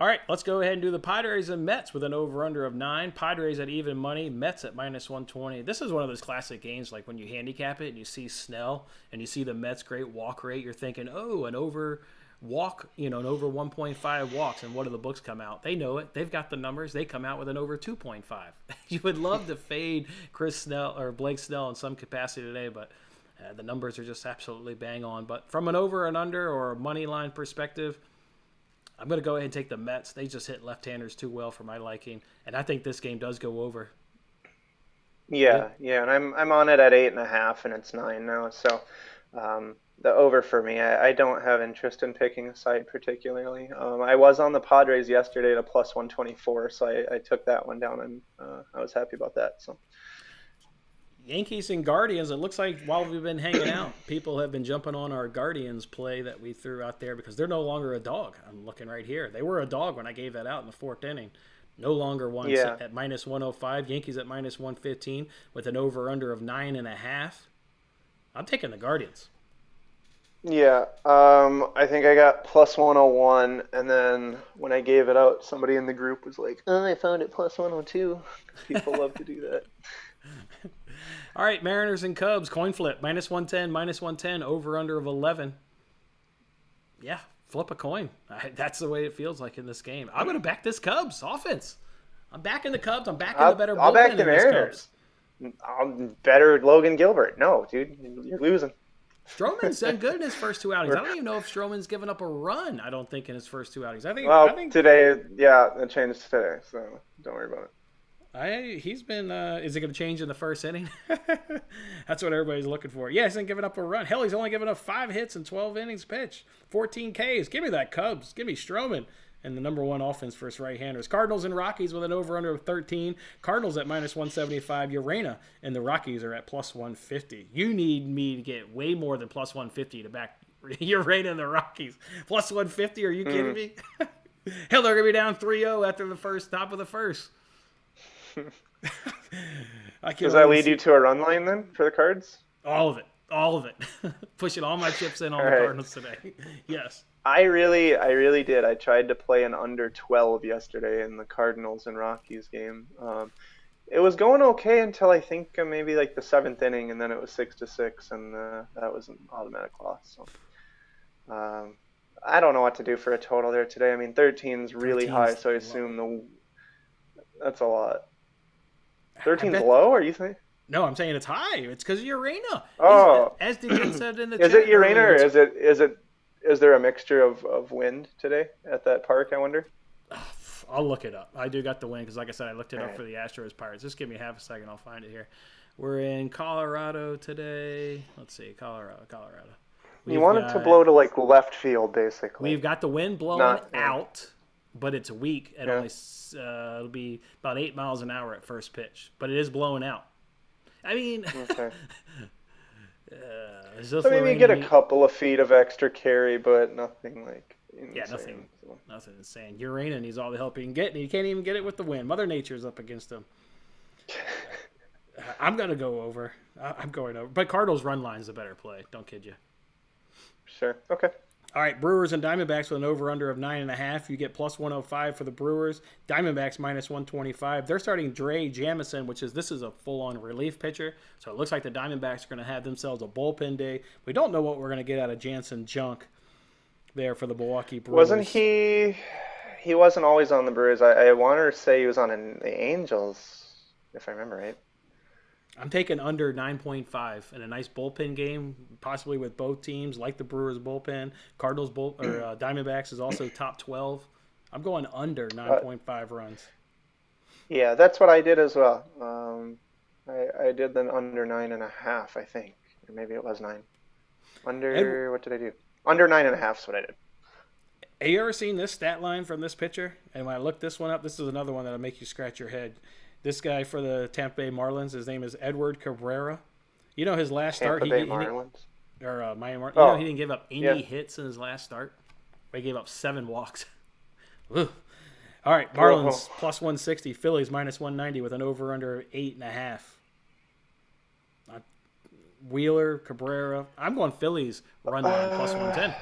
All right, let's go ahead and do the Padres and Mets with an over-under of 9. Padres at even money, Mets at minus 120. This is one of those classic games, like when you handicap it and you see Snell and you see the Mets' great walk rate, you're thinking, oh, an over walk, an over 1.5 walks, and what do the books come out? They know it. They've got the numbers. They come out with an over 2.5. You would love to fade Chris Snell or Blake Snell in some capacity today, but the numbers are just absolutely bang on. But from an over and under or a money line perspective, I'm going to go ahead and take the Mets. They just hit left-handers too well for my liking, and I think this game does go over. Yeah, and I'm on it at 8.5, and it's 9 now. So the over for me. I don't have interest in picking a side particularly. I was on the Padres yesterday at a plus 124, so I took that one down, and I was happy about that. So. Yankees and Guardians, it looks like while we've been hanging out, people have been jumping on our Guardians play that we threw out there because they're no longer a dog. I'm looking right here. They were a dog when I gave that out in the 4th inning. No longer one at minus 105. Yankees at minus 115 with an over-under of 9.5. I'm taking the Guardians. Yeah, I think I got plus 101, and then when I gave it out, somebody in the group was like, oh, I found it plus 102. People love to do that. All right, Mariners and Cubs, coin flip, minus 110, over-under of 11. Yeah, flip a coin. That's the way it feels like in this game. I'm going to back this Cubs offense. I'm backing the Cubs. I'm backing the better bullpen. I'll back the Mariners. I'm better Logan Gilbert. No, dude, you're losing. Stroman's done good in his first 2 outings. I don't even know if Stroman's given up a run, I don't think, in his first 2 outings. I think today, it changed today, so don't worry about it. He's been. Is it going to change in the first inning? That's what everybody's looking for. Yeah, he's not giving up a run. Hell, he's only given up 5 hits in 12 innings pitched, 14 Ks. Give me that Cubs. Give me Stroman. And the number 1 offense versus right-handers. Cardinals and Rockies with an over-under of 13. Cardinals at minus 175. Urena and the Rockies are at plus 150. You need me to get way more than plus 150 to back Urena and the Rockies. Plus 150? Are you kidding me? Hell, they're going to be down 3-0 after the top of the first. Does that lead you to a run line then for the Cards? All of it. Pushing all my chips in on the Cardinals today. Yes. I really did. I tried to play an under 12 yesterday in the Cardinals and Rockies game. It was going okay until I think maybe like the 7th inning, and then it was 6-6, and that was an automatic loss. So I don't know what to do for a total there today. I mean, 13's really high, 13's so I low. assume that's a lot. I 13's bet. low, are you saying? No, I'm saying it's high. It's because of Urena. He's, Oh, as Dijon said in the is it chat Urena earlier, or it's is there a mixture of wind today at that park, I wonder? I'll look it up. I do got the win because, like I said, I looked it All up right. for the Astros Pirates. Just give me half a second. I'll find it here. We're in Colorado today. Let's see, Colorado. You We've want it to got blow to like left field, basically. we've got the wind blowing Not, yeah, out, but it's weak at yeah. only it'll be about 8 miles an hour at first pitch, but it is blowing out. I mean, Okay. is this So maybe you Lorena get a need? couple of feet of extra carry, but nothing like Yeah, insane. So. nothing insane. Urena needs all the help he can get, and he can't even get it with the wind. Mother Nature's up against him. I'm gonna go over. I'm going over. But Cardinals run line's a better play. Don't kid you. Sure. Okay. All right, Brewers and Diamondbacks with an over/under of 9.5. You get plus 105 for the Brewers. Diamondbacks minus 125. They're starting Dre Jamison, this is a full-on relief pitcher. So it looks like the Diamondbacks are going to have themselves a bullpen day. We don't know what we're going to get out of Jansen Junk there for the Milwaukee Wasn't Brewers. he? He wasn't always on the Brewers. I want to say he was on the Angels, if I remember right. I'm taking under 9.5 in a nice bullpen game, possibly with both teams, like the Brewers bullpen. Diamondbacks is also top 12. I'm going under Uh, 9.5 runs. yeah, that's what I did as well. I did then under 9.5, I think, or maybe it was 9. Ed, Under what did I do? Under 9.5 is what I did. have you ever seen this stat line from this pitcher? And when I looked this one up, this is another one that'll make you scratch your head. This guy for the Tampa Bay Marlins, his name is Edward Cabrera. You know his last start, Tampa Bay Marlins. Miami Marlins. You know he Oh, didn't give up yeah. any hits in his last start. He gave up 7 walks. Ugh. All right, Marlins Whoa. plus 160, Phillies minus 190 with an over under 8.5. Wheeler, Cabrera. I'm going Phillies run line plus Uh, 110.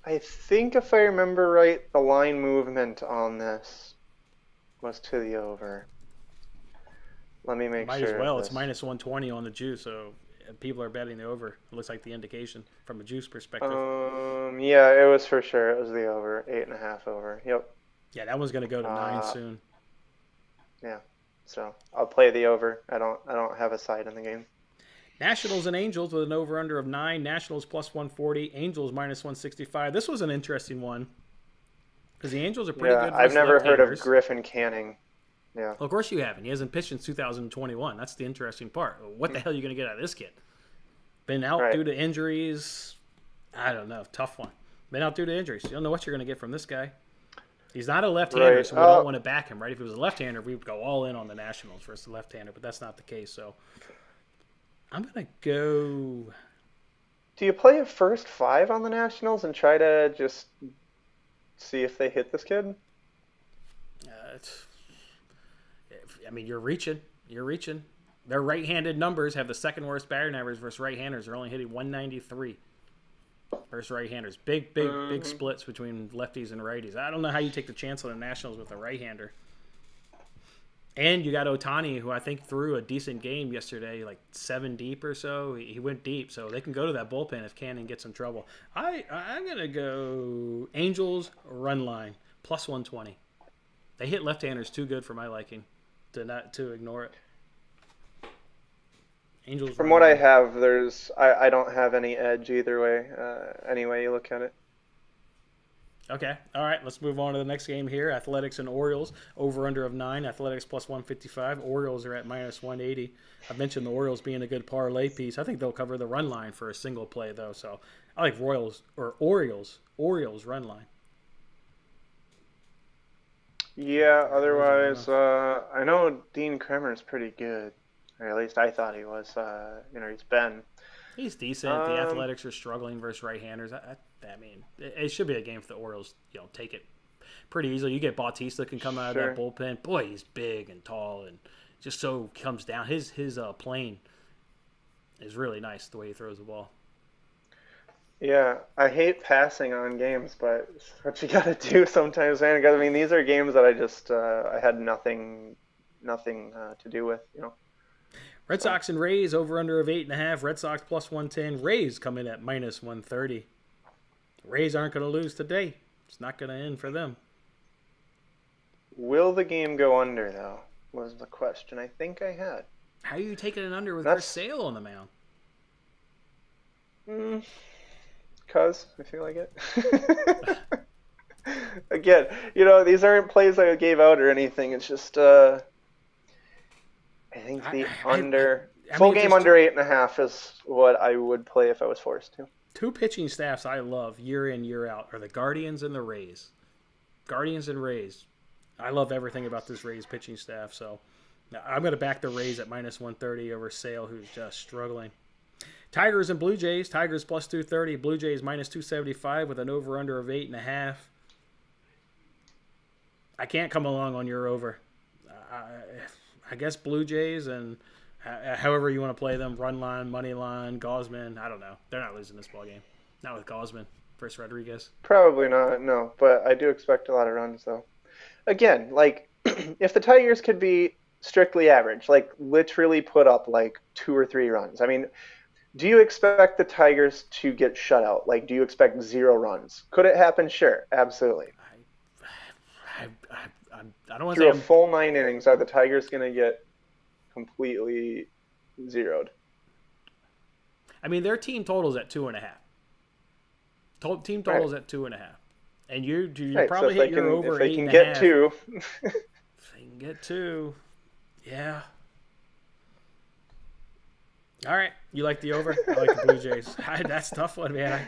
I think if I remember right, the line movement on this was to the over. Let me make Might as sure of well. It's this. minus 120 on the juice, so people are betting the over. It looks like the indication from a juice perspective. Yeah, it was for sure. It was the over, 8.5 over. Yep. Yeah, that one's going to go to 9 Uh, soon. yeah. So I'll play the over. I don't have a side in the game. Nationals and Angels with an over under of 9. Nationals plus 140. Angels minus 165. This was an interesting one because the Angels are pretty Yeah, good I've versus never heard of left-handers. Griffin Canning. Yeah. Well, of course you haven't. He hasn't pitched since 2021. That's the interesting part. What the hell are you going to get out of this kid? Been out Right. due to injuries. I don't know. Tough one. Been out due to injuries. You don't know what you're going to get from this guy. He's not a left-hander, Right. so we don't want to back him, right? If he was a left-hander, we would go all in on the Nationals versus the left-hander, but that's not the case. So I'm going to go. Do you play a first 5 on the Nationals and try to just see if they hit this kid? It's, I mean, you're reaching. You're reaching. Their right-handed numbers have the second worst batting average versus right-handers. They're only hitting 193 versus right-handers. Big splits between lefties and righties. I don't know how you take the chance on the Nationals with a right-hander. And you got Otani, who I think threw a decent game yesterday, like 7 deep or so. He went deep, so they can go to that bullpen if Cannon gets in trouble. I'm gonna go Angels run line plus 120. They hit left-handers too good for my liking to ignore it. Angels From run what I line. have, I don't have any edge either way. Any way you look at it. Okay. All right. Let's move on to the next game here. Athletics and Orioles. Over under of 9. Athletics plus 155. Orioles are at minus 180. I mentioned the Orioles being a good parlay piece. I think they'll cover the run line for a single play, though. So I like Orioles run line. Yeah. Orioles are Otherwise, enough. I know Dean Kremer's pretty good, or at least I thought he was. He's been. He's decent. The Um, Athletics are struggling versus right-handers. I mean, it should be a game for the Orioles. Take it pretty easily. You get Bautista can come out of that sure. bullpen. Boy, he's big and tall and just so comes down. His plane is really nice the way he throws the ball. Yeah, I hate passing on games, but it's what you gotta do sometimes, man. 'Cause, I mean, these are games that I had nothing to do with. Red So Sox and Rays over under of 8.5. Red Sox plus 110. Rays come in at minus 130. The Rays aren't going to lose today. It's not going to end for them. Will the game go under, though, was the question I think I had. How are you taking an under with Chris Sale on the mound? Because I feel like it. Again, these aren't plays I gave out or anything. It's just, I think the full game under 8.5 is what I would play if I was forced to. Two pitching staffs I love year in, year out are the Guardians and the Rays. Guardians and Rays. I love everything about this Rays pitching staff, so I'm going to back the Rays at -130 over Sale, who's just struggling. Tigers and Blue Jays. Tigers plus 230. Blue Jays -275 with an over-under of 8.5. I can't come along on your over. I guess Blue Jays and however you want to play them, run line, money line, Gausman, I don't know. They're not losing this ball game. Not with Gausman versus Rodriguez. Probably not, no. But I do expect a lot of runs, though. Again, like, if the Tigers could be strictly average, like, literally put up, like, 2 or 3 runs. I mean, do you expect the Tigers to get shut out? Like, do you expect 0 runs? Could it happen? Sure, absolutely. I don't want to Through say a full 9 innings, are the Tigers going to get completely zeroed? I mean, their team total's at 2.5. Team total's at 2.5. And you probably hit your over 8.5. If they can get 2. If they can get 2, yeah. All right, you like the over? I like the Blue Jays. That's a tough one, man.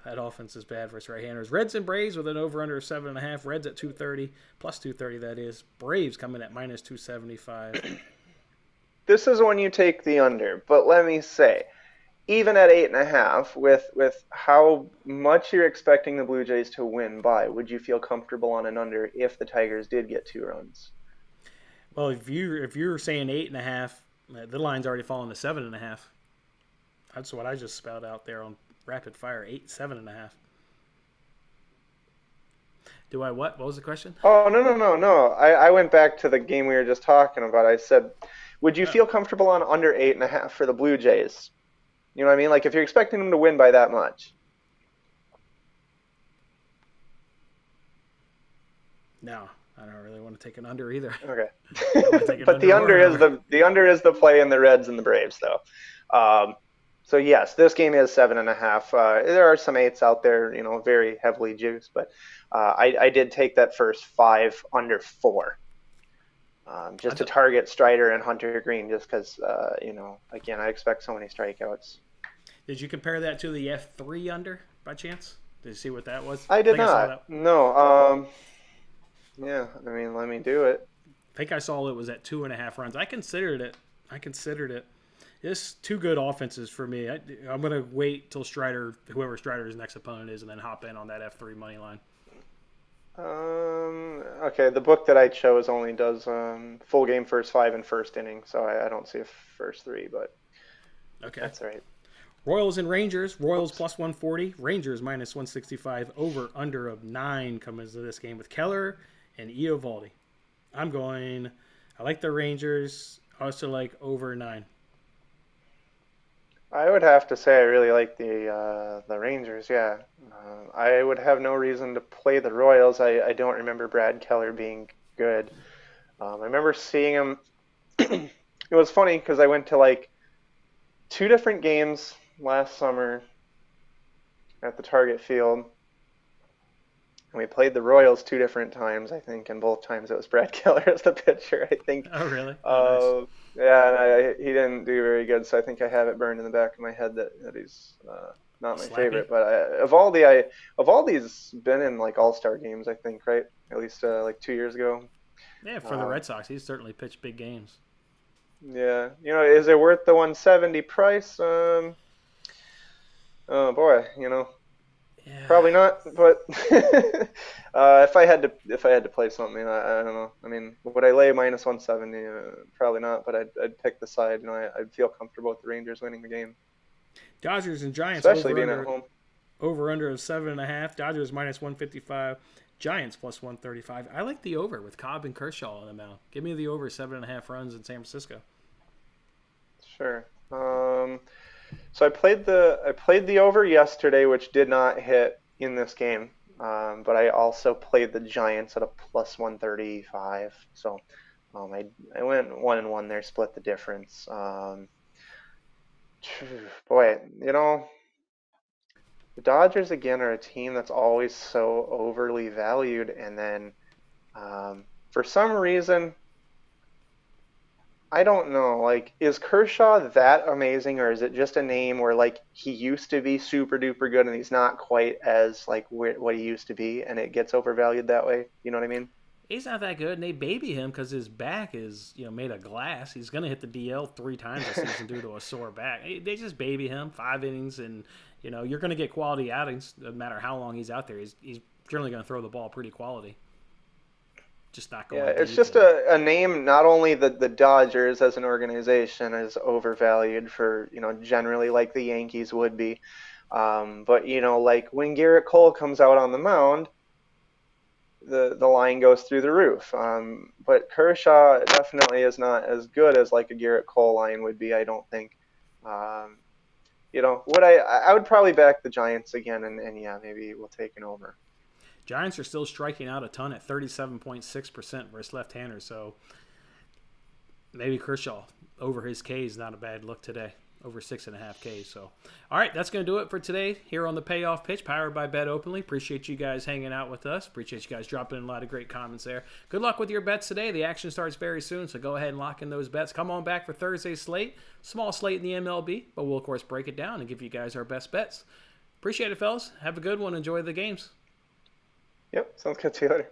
That offense is bad versus right-handers. Reds and Braves with an over-under of 7.5. Reds at 230, plus 230 that is. Braves coming at -275. This is when you take the under, but let me say, even at 8.5, with how much you're expecting the Blue Jays to win by, would you feel comfortable on an under if the Tigers did get 2 runs? Well, if you're saying 8.5, the line's already fallen to 7.5. That's what I just spelled out there on rapid fire. 7.5. Do I what? What was the question? Oh, no. I went back to the game we were just talking about. I said, would you feel comfortable on under 8.5 for the Blue Jays? You know what I mean? Like, if you're expecting them to win by that much. No, I don't really want to take an under either. Okay. But the under is the play in the Reds and the Braves, though. So yes, this game is 7.5. There are some 8s out there, very heavily juiced, but I did take that first 5 under 4. Just to target Strider and Hunter Green, just because, again, I expect so many strikeouts. Did you compare that to the F3 under by chance? Did you see what that was? I did not. No. Yeah, I mean, let me do it. I think I saw it was at 2.5 runs. I considered it. It's 2 good offenses for me. I'm going to wait till whoever Strider's next opponent is, and then hop in on that F3 money line. Okay, the book that I chose only does full game first 5 and first inning, so I don't see a first 3, but okay, that's all right. Royals and Rangers. Royals plus 140. Rangers -165. Over under of 9 coming into this game with Keller and Eovaldi. I like the Rangers. I also like over 9. I would have to say I really like the Rangers, yeah. I would have no reason to play the Royals. I don't remember Brad Keller being good. I remember seeing him. It was funny because I went to like 2 different games last summer at the Target Field. And we played the Royals 2 different times, I think, and both times it was Brad Keller as the pitcher, I think. Oh, really? Nice. Yeah, and he didn't do very good, so I think I have it burned in the back of my head that he's not my favorite. But Eovaldi's been in like all-star games, I think, right? At least like 2 years ago. Yeah, for the Red Sox, he's certainly pitched big games. Yeah, is it worth the 170 price? Oh boy, Yeah. Probably not, but if I had to play something, I don't know. I mean, would I lay -170? Probably not, but I'd pick the side. I'd feel comfortable with the Rangers winning the game. Dodgers and Giants, especially being at home. Over under of 7.5. Dodgers -155. Giants plus 135. I like the over with Cobb and Kershaw on the mound. Give me the over 7.5 runs in San Francisco. Sure. So I played the over yesterday, which did not hit in this game. But I also played the Giants at a plus 135. So I went 1-1 there, split the difference. Boy, the Dodgers again are a team that's always so overly valued, and then for some reason I don't know. Like, is Kershaw that amazing, or is it just a name where like he used to be super duper good and he's not quite as like what he used to be, and it gets overvalued that way? You know what I mean? He's not that good, and they baby him because his back is made of glass. He's going to hit the DL 3 times this season due to a sore back. They just baby him 5 innings, and you're going to get quality outings no matter how long he's out there. He's generally going to throw the ball pretty quality. Just not going Yeah, it's deep. just a name. Not only the Dodgers as an organization is overvalued for generally like the Yankees would be, but like when Garrett Cole comes out on the mound, the line goes through the roof. But Kershaw definitely is not as good as like a Garrett Cole line would be, I don't think. Um, would I would probably back the Giants again, and yeah, maybe we'll take an over. Giants are still striking out a ton at 37.6% versus left-handers, so maybe Kershaw over his K is not a bad look today, over 6.5 Ks. So, all right, that's going to do it for today here on the Payoff Pitch, powered by Bet Openly. Appreciate you guys hanging out with us. Appreciate you guys dropping in a lot of great comments there. Good luck with your bets today. The action starts very soon, so go ahead and lock in those bets. Come on back for Thursday's slate. Small slate in the MLB, but we'll, of course, break it down and give you guys our best bets. Appreciate it, fellas. Have a good one. Enjoy the games. Yep, sounds good. See you later.